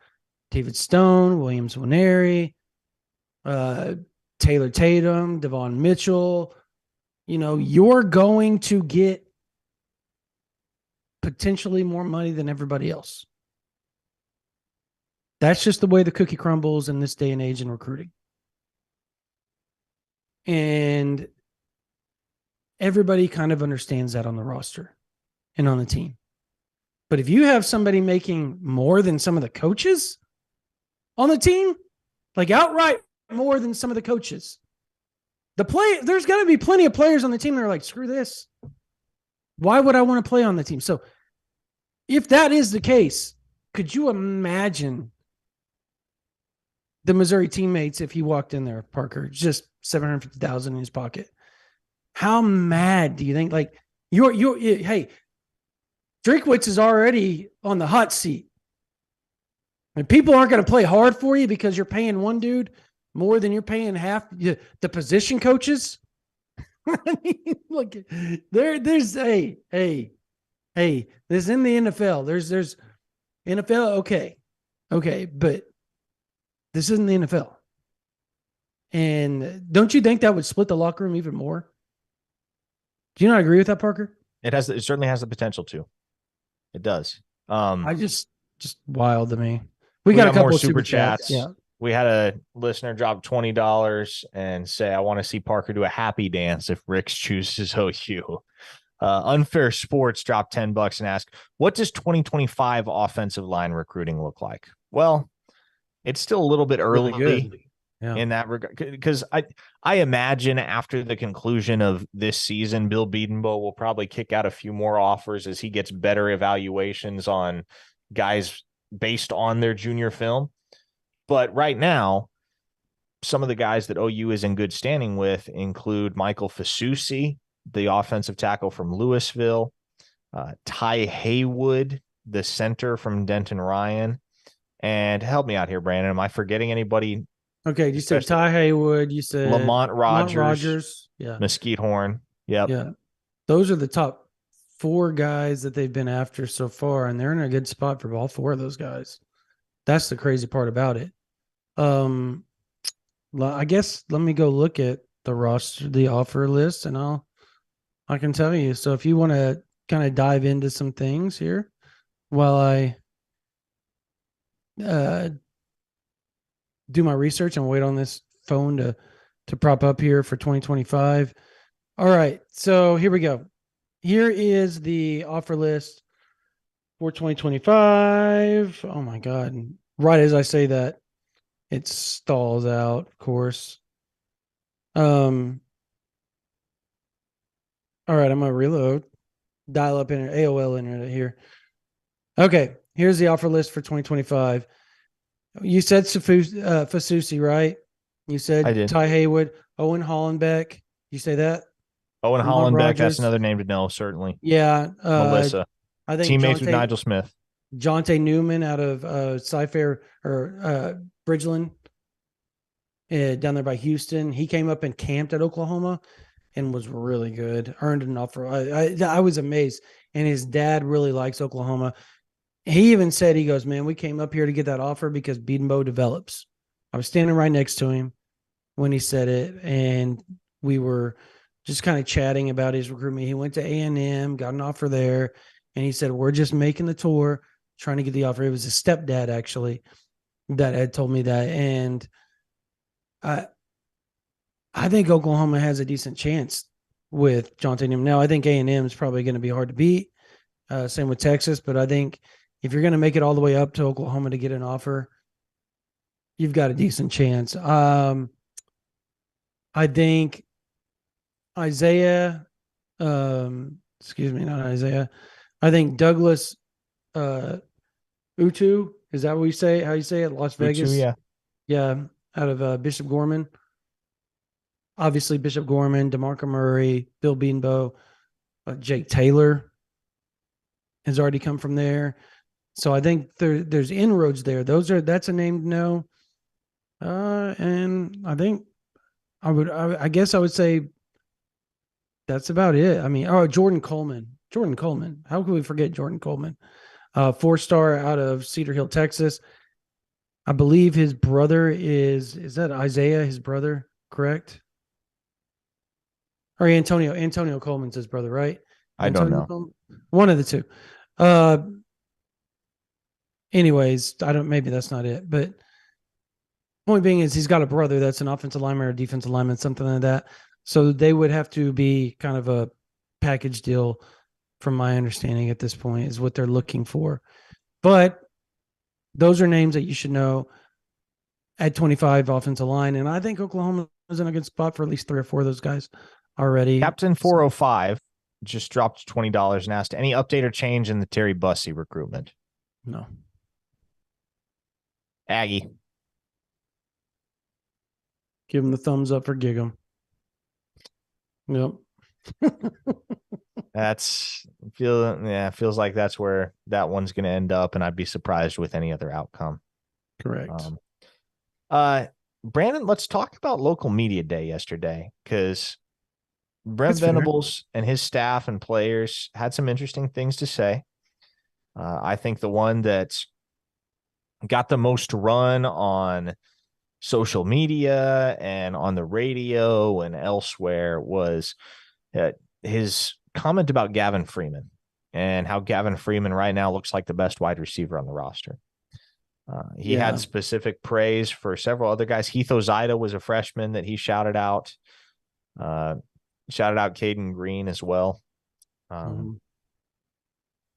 David Stone, Williams Nwaneri, Taylor Tatum, Devon Mitchell, you're going to get potentially more money than everybody else. That's just the way the cookie crumbles in this day and age in recruiting. And everybody kind of understands that on the roster and on the team. But if you have somebody making more than some of the coaches on the team, like outright more than some of the coaches, there's got to be plenty of players on the team that are like, screw this. Why would I want to play on the team? So if that is the case, could you imagine the Missouri teammates if he walked in there, Parker, just $750,000 in his pocket? How mad do you think? Like hey, Drinkwitz is already on the hot seat. And people aren't going to play hard for you because you're paying one dude more than you're paying half the position coaches. I mean, look, there's hey, this in the NFL. There's NFL, okay, but this isn't the NFL. And don't you think that would split the locker room even more? Do you not agree with that, Parker? It certainly has the potential to. It does. I just wild to me. We got a couple more of super chats. Yeah. We had a listener drop $20 and say, I want to see Parker do a happy dance if Brix chooses OU. Unfair Sports dropped $10 and asked, what does 2025 offensive line recruiting look like? Well, it's still a little bit early. Yeah. in that regard, because I imagine after the conclusion of this season, Bill Bedenbaugh will probably kick out a few more offers as he gets better evaluations on guys based on their junior film. But right now, some of the guys that OU is in good standing with include Michael Fasusi, the offensive tackle from Louisville, Ty Haywood, the center from Denton Ryan. And help me out here, Brandon. Am I forgetting anybody? Okay. You said Especially Ty Haywood. You said Lamont Mont Rogers, Rogers. Yeah. Mesquite Horn. Yep. Yeah. Those are the top four guys that they've been after so far, and they're in a good spot for all four of those guys. That's the crazy part about it. I guess let me go look at the roster, the offer list, and I can tell you. So if you want to kind of dive into some things here while I uh, do my research and wait on this phone to prop up here for 2025. All right, so here we go. Here is the offer list for 2025. Oh my God. Right as I say that, it stalls out, of course. All right, I'm gonna reload. Dial up internet, AOL internet here. Okay, here's the offer list for 2025. You said Fasusi, right? You I said did. Ty Haywood, Owen Hollenbeck. You say that? Owen Lamont Hollenbeck, that's Rogers. another name to know, certainly. Yeah. Melissa, I think teammates with Nigel Smith. Jonte Newman out of Cy-Fair or Bridgeland down there by Houston. He came up and camped at Oklahoma and was really good. Earned an offer. I was amazed. And his dad really likes Oklahoma. He even said, he goes, man, we came up here to get that offer because Bedenbaugh develops. I was standing right next to him when he said it, and we were just kind of chatting about his recruitment. He went to A&M, got an offer there, and he said, we're just making the tour, trying to get the offer. It was his stepdad, actually, that had told me that. And I think Oklahoma has a decent chance with John Tatum. Now, I think A&M is probably going to be hard to beat. Same with Texas, but I think if you're going to make it all the way up to Oklahoma to get an offer, you've got a decent chance. I think Isaiah, excuse me, not Isaiah. I think Douglas Utu, is that what you say? How you say it? Las Vegas? Yeah. Yeah, out of Bishop Gorman. Obviously, Bishop Gorman, DeMarco Murray, Bill Bedenbaugh, Jake Taylor has already come from there. So I think there's inroads there. That's a name to know. And I think I guess I would say that's about it. I mean, Jordan Coleman. Jordan Coleman. How could we forget Jordan Coleman? 4-star out of Cedar Hill, Texas. I believe his brother is that Isaiah, his brother, correct? Or Antonio Coleman's his brother, right? I don't Antonio know. Coleman? One of the two. Anyways, maybe that's not it. But point being is he's got a brother that's an offensive lineman or a defensive lineman, something like that. So they would have to be kind of a package deal, from my understanding at this point, is what they're looking for. But those are names that you should know at 25 offensive line. And I think Oklahoma is in a good spot for at least 3 or 4 of those guys already. Captain 405 just dropped $20 and asked any update or change in the Terry Bussey recruitment. No. Aggie. Give him the thumbs up for gig him. Yep. Feels like that's where that one's going to end up, and I'd be surprised with any other outcome. Correct. Brandon, let's talk about local media day yesterday, because Brent That's Venables and his staff and players had some interesting things to say. I think the one that got the most run on social media and on the radio and elsewhere was his comment about Gavin Freeman and how Gavin Freeman right now looks like the best wide receiver on the roster. He had specific praise for several other guys. Heath Ozida was a freshman that he shouted out. Shouted out Caden Green as well.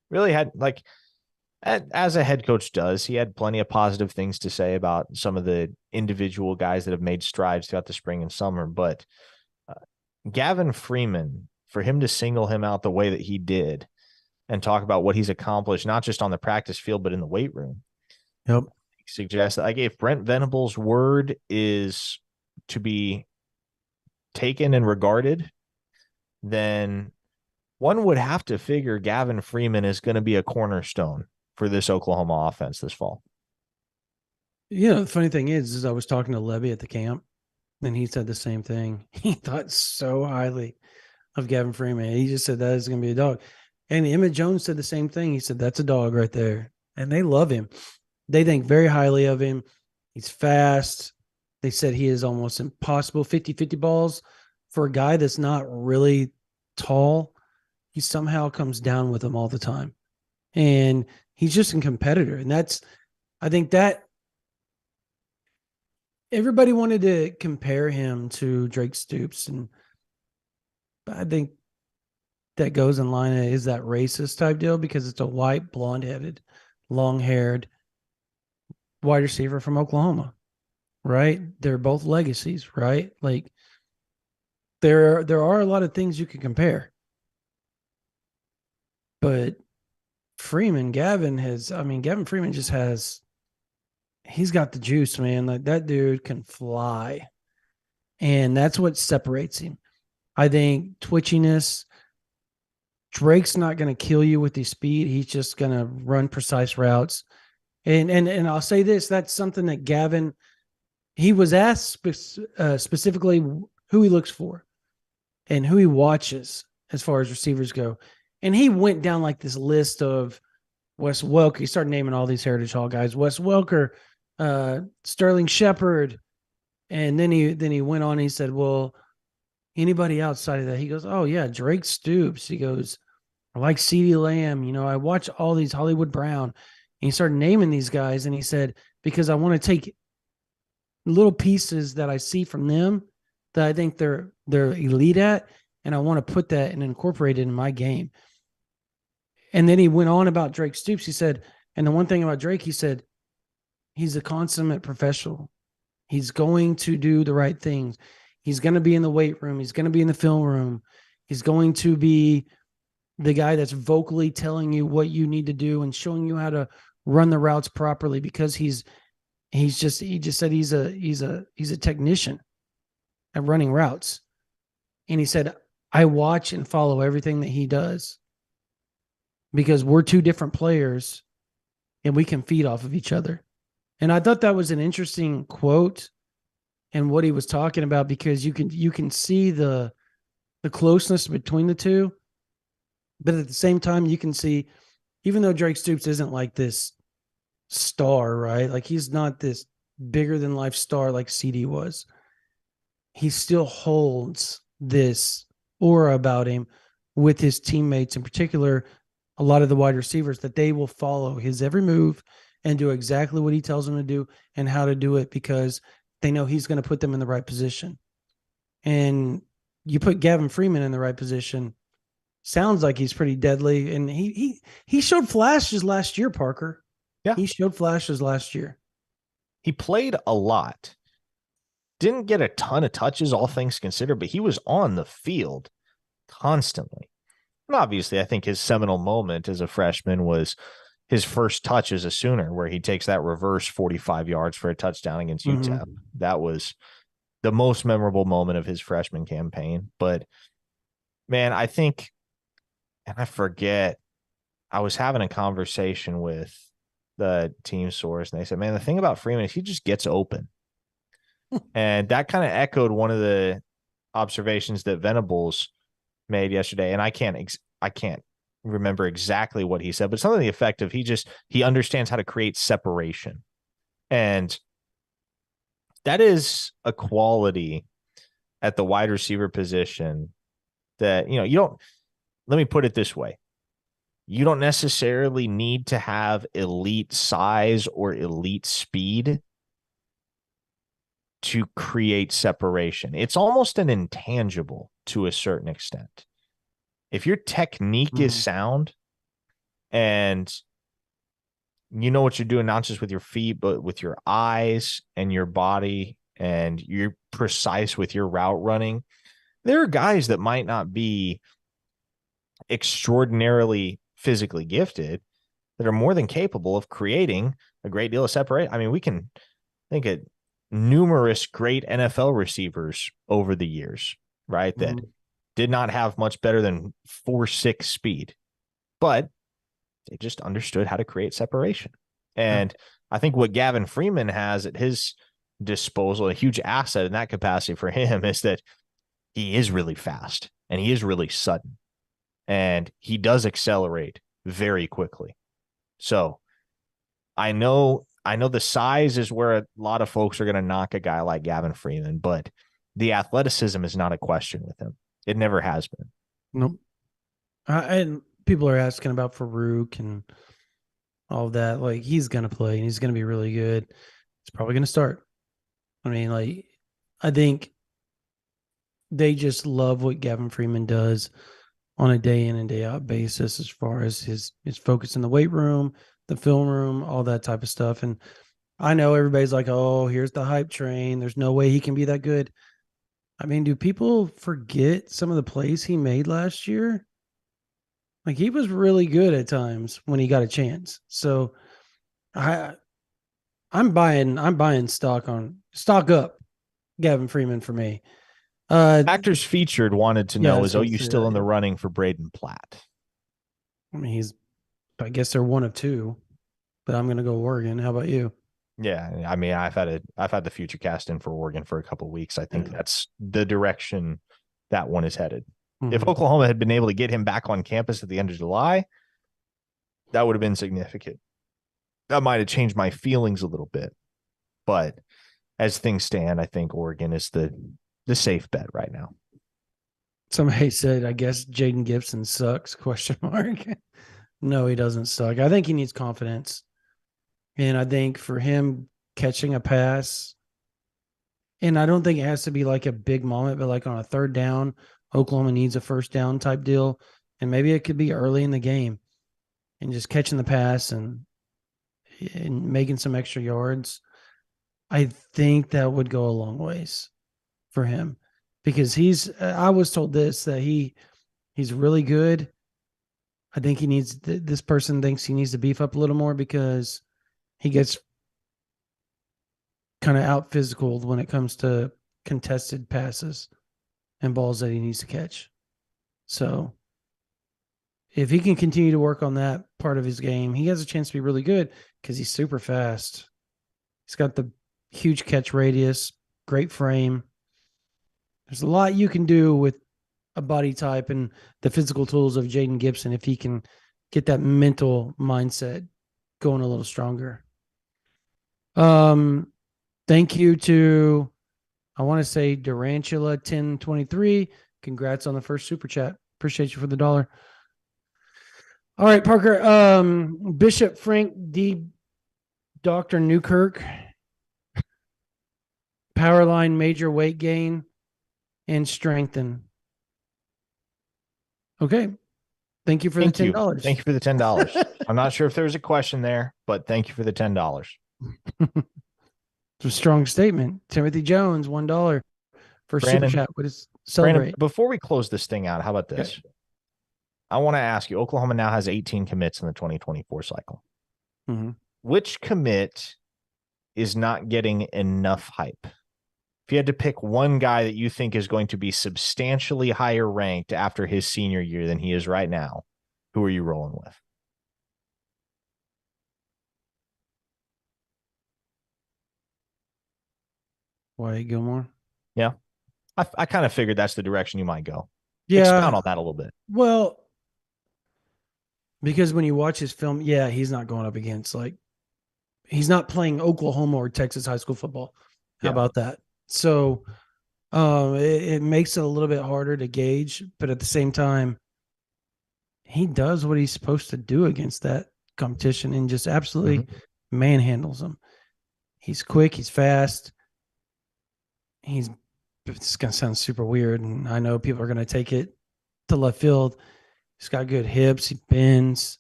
Really had, like, as a head coach does. He had plenty of positive things to say about some of the individual guys that have made strides throughout the spring and summer. But uh, Gavin Freeman, for him to single him out the way that he did and talk about what he's accomplished, not just on the practice field, but in the weight room, Yep. suggests that, like, if Brent Venables' word is to be taken and regarded, then one would have to figure Gavin Freeman is going to be a cornerstone for this Oklahoma offense this fall. The funny thing is I was talking to Levy at the camp, and he said the same thing. He thought so highly of Gavin Freeman. He just said that is going to be a dog. And Emmett Jones said the same thing. He said that's a dog right there. And they love him. They think very highly of him. He's fast. They said he is almost impossible 50-50 balls for a guy that's not really tall. He somehow comes down with them all the time. And he's just a competitor. And I think that everybody wanted to compare him to Drake Stoops. And I think that goes in line is that racist type deal because it's a white, blonde-headed, long-haired wide receiver from Oklahoma, right? They're both legacies, right? Like there are a lot of things you can compare. But Gavin Freeman just he's got the juice, man. Like that dude can fly. And that's what separates him. I think twitchiness, Drake's not going to kill you with his speed. He's just going to run precise routes. And I'll say this, that's something that Gavin, he was asked specifically who he looks for and who he watches as far as receivers go. And he went down like this list of Wes Welker. He started naming all these Heritage Hall guys. Wes Welker, Sterling Shepard. And then he went on and he said, well, anybody outside of that? He goes, oh, yeah, Drake Stoops. He goes, I like CeeDee Lamb. I watch all these Hollywood Brown. And he started naming these guys. And he said, because I want to take little pieces that I see from them that I think they're elite at, and I want to put that and incorporate it in my game. And then he went on about Drake Stoops. He said, and the one thing about Drake, he said, he's a consummate professional. He's going to do the right things. He's going to be in the weight room. He's going to be in the film room. He's going to be the guy that's vocally telling you what you need to do and showing you how to run the routes properly because he just said he's a technician at running routes. And he said, I watch and follow everything that he does because we're two different players and we can feed off of each other. And I thought that was an interesting quote and what he was talking about because you can see the closeness between the two. But at the same time, you can see, even though Drake Stoops isn't like this star, right? Like he's not this bigger than life star like CD was. He still holds this aura about him with his teammates, in particular, a lot of the wide receivers, that they will follow his every move and do exactly what he tells them to do and how to do it because they know he's going to put them in the right position. And you put Gavin Freeman in the right position, sounds like he's pretty deadly. And he showed flashes last year, Parker. Yeah. He showed flashes last year. He played a lot. Didn't get a ton of touches, all things considered, but he was on the field constantly. And obviously, I think his seminal moment as a freshman was his first touch as a Sooner, where he takes that reverse 45 yards for a touchdown against UTEP. Mm-hmm. That was the most memorable moment of his freshman campaign. But, man, I think, and I forget, I was having a conversation with the team source, and they said, man, the thing about Freeman is he just gets open. And that kind of echoed one of the observations that Venables made yesterday. And I can't remember exactly what he said, but something to the effect of he understands how to create separation. And that is a quality at the wide receiver position that, let me put it this way. You don't necessarily need to have elite size or elite speed to create separation. It's almost an intangible to a certain extent. If your technique is sound and you know what you're doing, not just with your feet, but with your eyes and your body, and you're precise with your route running. There are guys that might not be extraordinarily physically gifted that are more than capable of creating a great deal of separation. I mean, we can think of numerous great NFL receivers over the years, right? That did not have much better than 4.6 speed, but they just understood how to create separation. And I think what Gavin Freeman has at his disposal, a huge asset in that capacity for him, is that he is really fast and he is really sudden and he does accelerate very quickly. So I know the size is where a lot of folks are going to knock a guy like Gavin Freeman, but the athleticism is not a question with him. It never has been. Nope. And people are asking about Farouk and all of that. Like, he's going to play and he's going to be really good. He's probably going to start. I mean, like, I think they just love what Gavin Freeman does on a day in and day out basis, as far as his focus in the weight room, the film room, all that type of stuff. And I know everybody's like, oh, here's the hype train. There's no way he can be that good. I mean, do people forget some of the plays he made last year? Like, he was really good at times when he got a chance. So I'm buying stock up Gavin Freeman for me. Actors Featured wanted to know, is OU still in the running for Braden Platt? I mean, I guess they're one of two, but I'm going to go Oregon. How about you? Yeah, I mean, I've had the future cast in for Oregon for a couple of weeks. I think that's the direction that one is headed. If Oklahoma had been able to get him back on campus at the end of July, that would have been significant. That might have changed my feelings a little bit. But as things stand, I think Oregon is the safe bet right now. Somebody said, I guess Jaden Gibson sucks, ? No, he doesn't suck. I think he needs confidence. And I think for him catching a pass, and I don't think it has to be like a big moment, but like on a third down, Oklahoma needs a first down type deal. And maybe it could be early in the game and just catching the pass and making some extra yards. I think that would go a long ways for him, because I was told that he's really good. I think this person thinks he needs to beef up a little more, because he gets kind of out physical when it comes to contested passes and balls that he needs to catch. So if he can continue to work on that part of his game, he has a chance to be really good, because he's super fast. He's got the huge catch radius, great frame. There's a lot you can do with a body type and the physical tools of Jaden Gibson if he can get that mental mindset going a little stronger. Thank you to, I want to say, Durantula 1023. Congrats on the first super chat. Appreciate you for the $1. All right, Parker. Bishop Frank D. Dr. Newkirk. Powerline major weight gain and strengthen. Okay. Thank you for the $10. Thank you for the $10. I'm not sure if there was a question there, but thank you for the $10. It's a strong statement. Timothy Jones, $1 for super chat. What is celebrate? Brandon, before we close this thing out, how about this? Okay. I want to ask you, Oklahoma now has 18 commits in the 2024 cycle. Which commit is not getting enough hype? If you had to pick one guy that you think is going to be substantially higher ranked after his senior year than he is right now, who are you rolling with? Wyatt Gilmore. Yeah. I kind of figured that's the direction you might go. Yeah. Expound on that a little bit. Well, because when you watch his film, yeah, he's not going up against, like, he's not playing Oklahoma or Texas high school football. How about that? So it makes it a little bit harder to gauge, but at the same time, he does what he's supposed to do against that competition and just absolutely manhandles them. He's quick. He's fast. It's going to sound super weird, and I know people are going to take it to left field. He's got good hips. He bends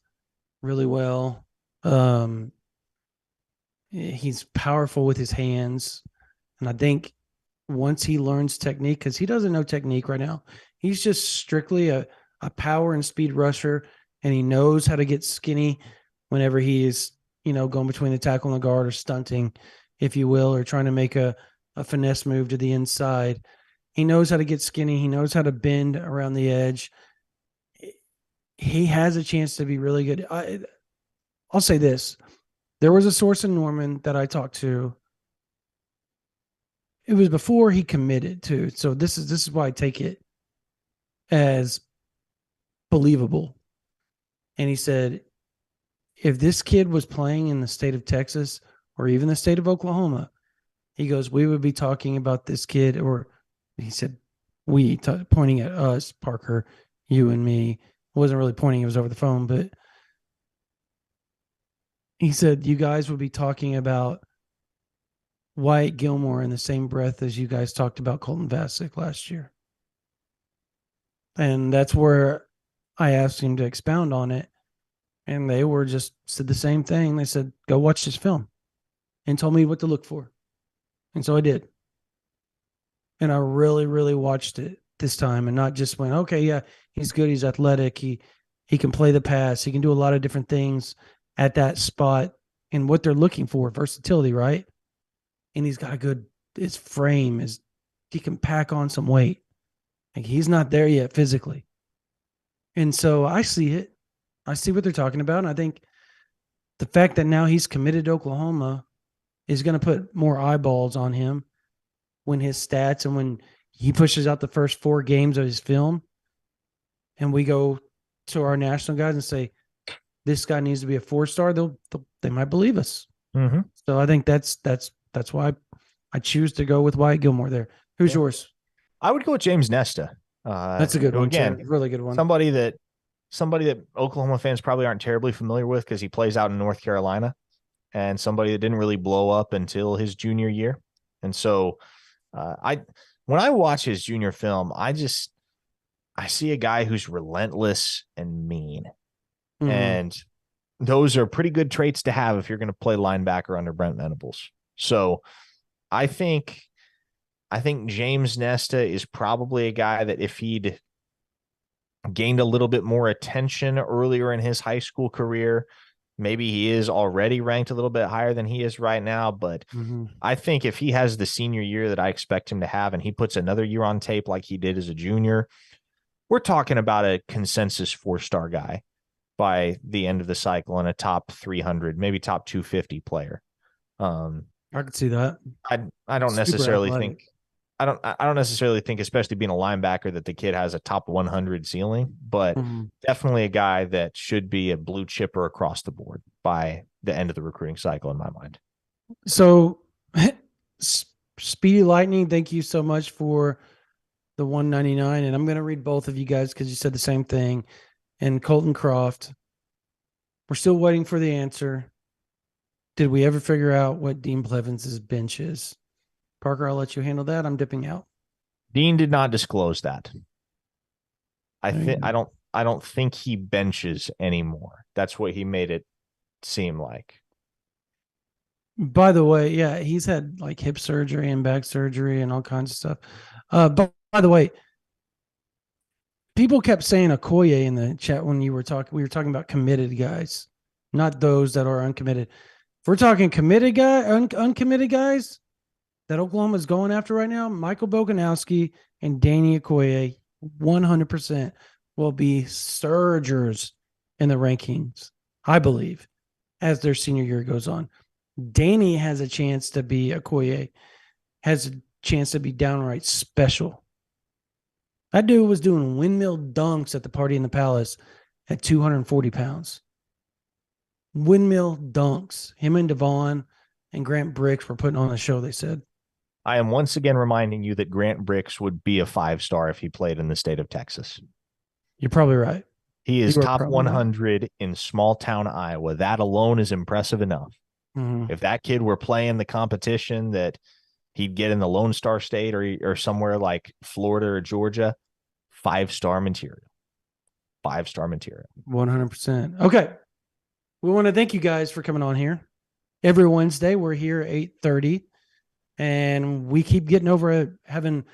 really well. He's powerful with his hands. And I think once he learns technique, because he doesn't know technique right now, he's just strictly a power and speed rusher, and he knows how to get skinny whenever he is, going between the tackle and the guard or stunting, if you will, or trying to make a finesse move to the inside. He knows how to get skinny. He knows how to bend around the edge. He has a chance to be really good. I'll say this. There was a source in Norman that I talked to. It was before he committed to. So this is why I take it as believable. And he said, if this kid was playing in the state of Texas or even the state of Oklahoma, he goes, we would be talking about this kid, or he said, pointing at us, Parker, you and me. I wasn't really pointing, it was over the phone, but he said, you guys would be talking about Wyatt Gilmore in the same breath as you guys talked about Colton Vasek last year. And that's where I asked him to expound on it. And they were just said the same thing. They said, go watch this film, and told me what to look for. And so I did. And I really, really watched it this time and not just went, okay, yeah, he's good. He's athletic. He can play the pass. He can do a lot of different things at that spot and what they're looking for, versatility, right? And he's got his frame is, he can pack on some weight. Like, he's not there yet physically. And so I see it. I see what they're talking about. And I think the fact that now he's committed to Oklahoma is going to put more eyeballs on him when his stats and when he pushes out the first 4 games of his film, and we go to our national guys and say, this guy needs to be a 4-star, they might believe us. Mm-hmm. So I think that's why I choose to go with Wyatt Gilmore there. Who's yours? I would go with James Nesta. That's a good one. Again, too. Really good one. Somebody that Oklahoma fans probably aren't terribly familiar with because he plays out in North Carolina, and somebody that didn't really blow up until his junior year. And so when I watch his junior film, I see a guy who's relentless and mean. Mm-hmm. And those are pretty good traits to have if you're going to play linebacker under Brent Venables. So I think James Nesta is probably a guy that if he'd gained a little bit more attention earlier in his high school career, maybe he is already ranked a little bit higher than he is right now. But I think if he has the senior year that I expect him to have, and he puts another year on tape like he did as a junior, we're talking about a consensus 4-star guy by the end of the cycle and a top 300, maybe top 250 player. I could see that. I don't necessarily think, I don't necessarily think, especially being a linebacker, that the kid has a top 100 ceiling, but definitely a guy that should be a blue chipper across the board by the end of the recruiting cycle, in my mind. So, Speedy Lightning, thank you so much for the $199. And I'm going to read both of you guys because you said the same thing. And Colton Croft, we're still waiting for the answer. Did we ever figure out what Dean Blevins' bench is? Parker, I'll let you handle that. I'm dipping out. Dean did not disclose that. I don't think he benches anymore. That's what he made it seem like. By the way, yeah, he's had like hip surgery and back surgery and all kinds of stuff. But by the way, people kept saying Okoye in the chat when we were talking about committed guys, not those that are uncommitted. If we're talking committed uncommitted guys that Oklahoma's going after right now, Michael Boganowski and Danny Okoye 100% will be surgers in the rankings, I believe, as their senior year goes on. Danny has a chance to be Okoye, has a chance to be downright special. That dude was doing windmill dunks at the party in the palace at 240 pounds. Windmill dunks. Him and Devon and Grant Brix were putting on a show, they said. I am once again reminding you that Grant Brix would be a 5-star if he played in the state of Texas. You're probably right. He is top 100 right in small town Iowa. That alone is impressive enough. Mm-hmm. If that kid were playing the competition that he'd get in the Lone Star State or somewhere like Florida or Georgia, 5-star material. 5-star material. 100%. Okay. We want to thank you guys for coming on here. every Wednesday. We're here at 8:30, and we keep getting having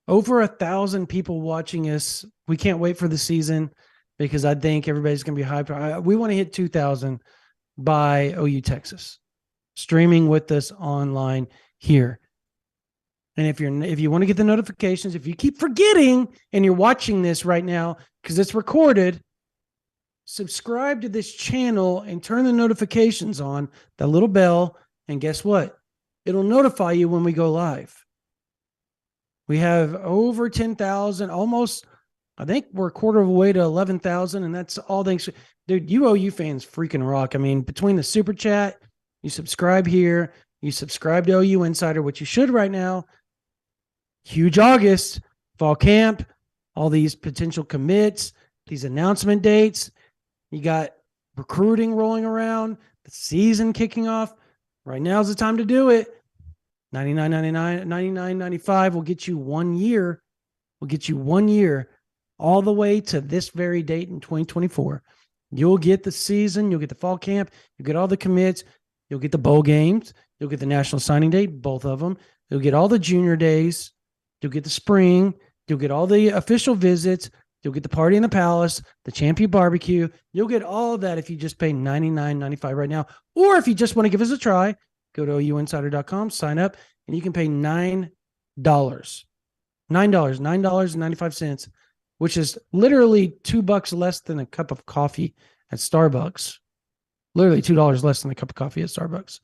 over 1,000 people watching us. We can't wait for the season because I think everybody's going to be hyped. We want to hit 2,000 by OU Texas, streaming with us online here. And if you want to get the notifications, if you keep forgetting and you're watching this right now because it's recorded, subscribe to this channel and turn the notifications on, that little bell, and guess what? It'll notify you when we go live. We have over 10,000, almost, I think we're a quarter of the way to 11,000, and that's all thanks. Dude, you OU fans freaking rock. I mean, between the super chat, you subscribe here, you subscribe to OU Insider, which you should right now. Huge August, fall camp, all these potential commits, these announcement dates. You got recruiting rolling around, the season kicking off. Right now is the time to do it. $99.99, $99.95 will get you 1 year. Will get you 1 year all the way to this very date in 2024. You'll get the season. You'll get the fall camp. You'll get all the commits. You'll get the bowl games. You'll get the national signing day, both of them. You'll get all the junior days. You'll get the spring. You'll get all the official visits. You'll get the party in the palace, the champion barbecue. You'll get all of that if you just pay $99.95 right now. Or if you just want to give us a try, go to ouinsider.com, sign up, and you can pay $9. $9.95, which is literally $2 less than a cup of coffee at Starbucks. Literally $2 less than a cup of coffee at Starbucks.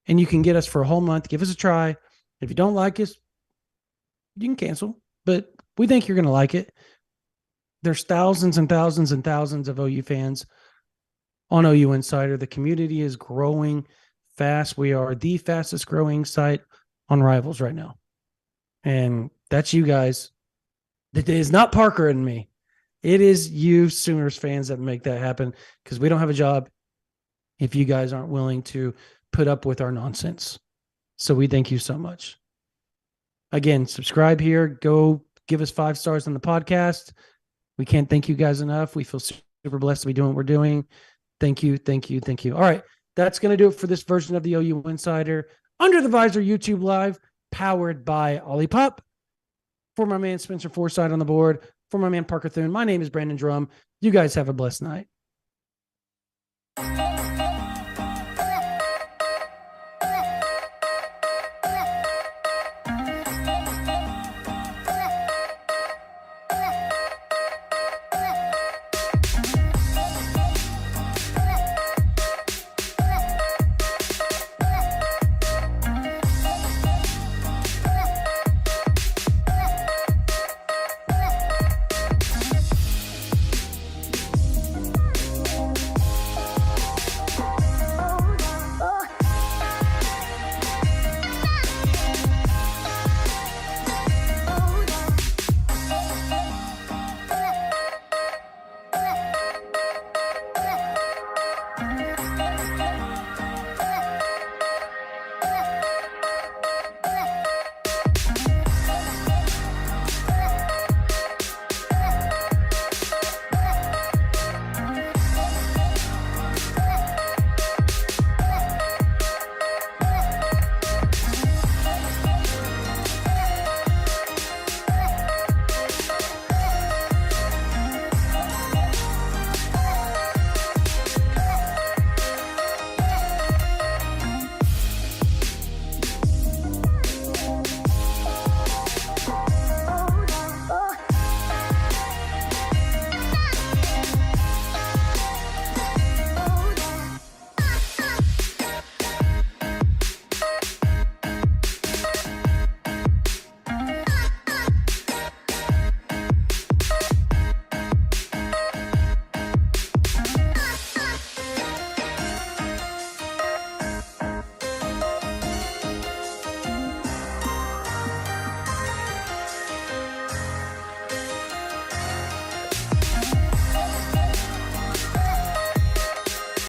And you can get us for a whole month. Give us a try. If you don't like us, you can cancel. But we think you're going to like it. There's thousands and thousands and thousands of OU fans on OU Insider. The community is growing fast. We are the fastest growing site on Rivals right now. And that's you guys. It is not Parker and me. It is you Sooners fans that make that happen because we don't have a job if you guys aren't willing to put up with our nonsense. So we thank you so much. Again, subscribe here. Go give us 5 stars on the podcast. We can't thank you guys enough. We feel super blessed to be doing what we're doing. Thank you, thank you, thank you. All right, that's going to do it for this version of the OU Insider Under the Visor YouTube Live, powered by Olipop. For my man Spencer Forsythe on the board, for my man Parker Thune, my name is Brandon Drum. You guys have a blessed night.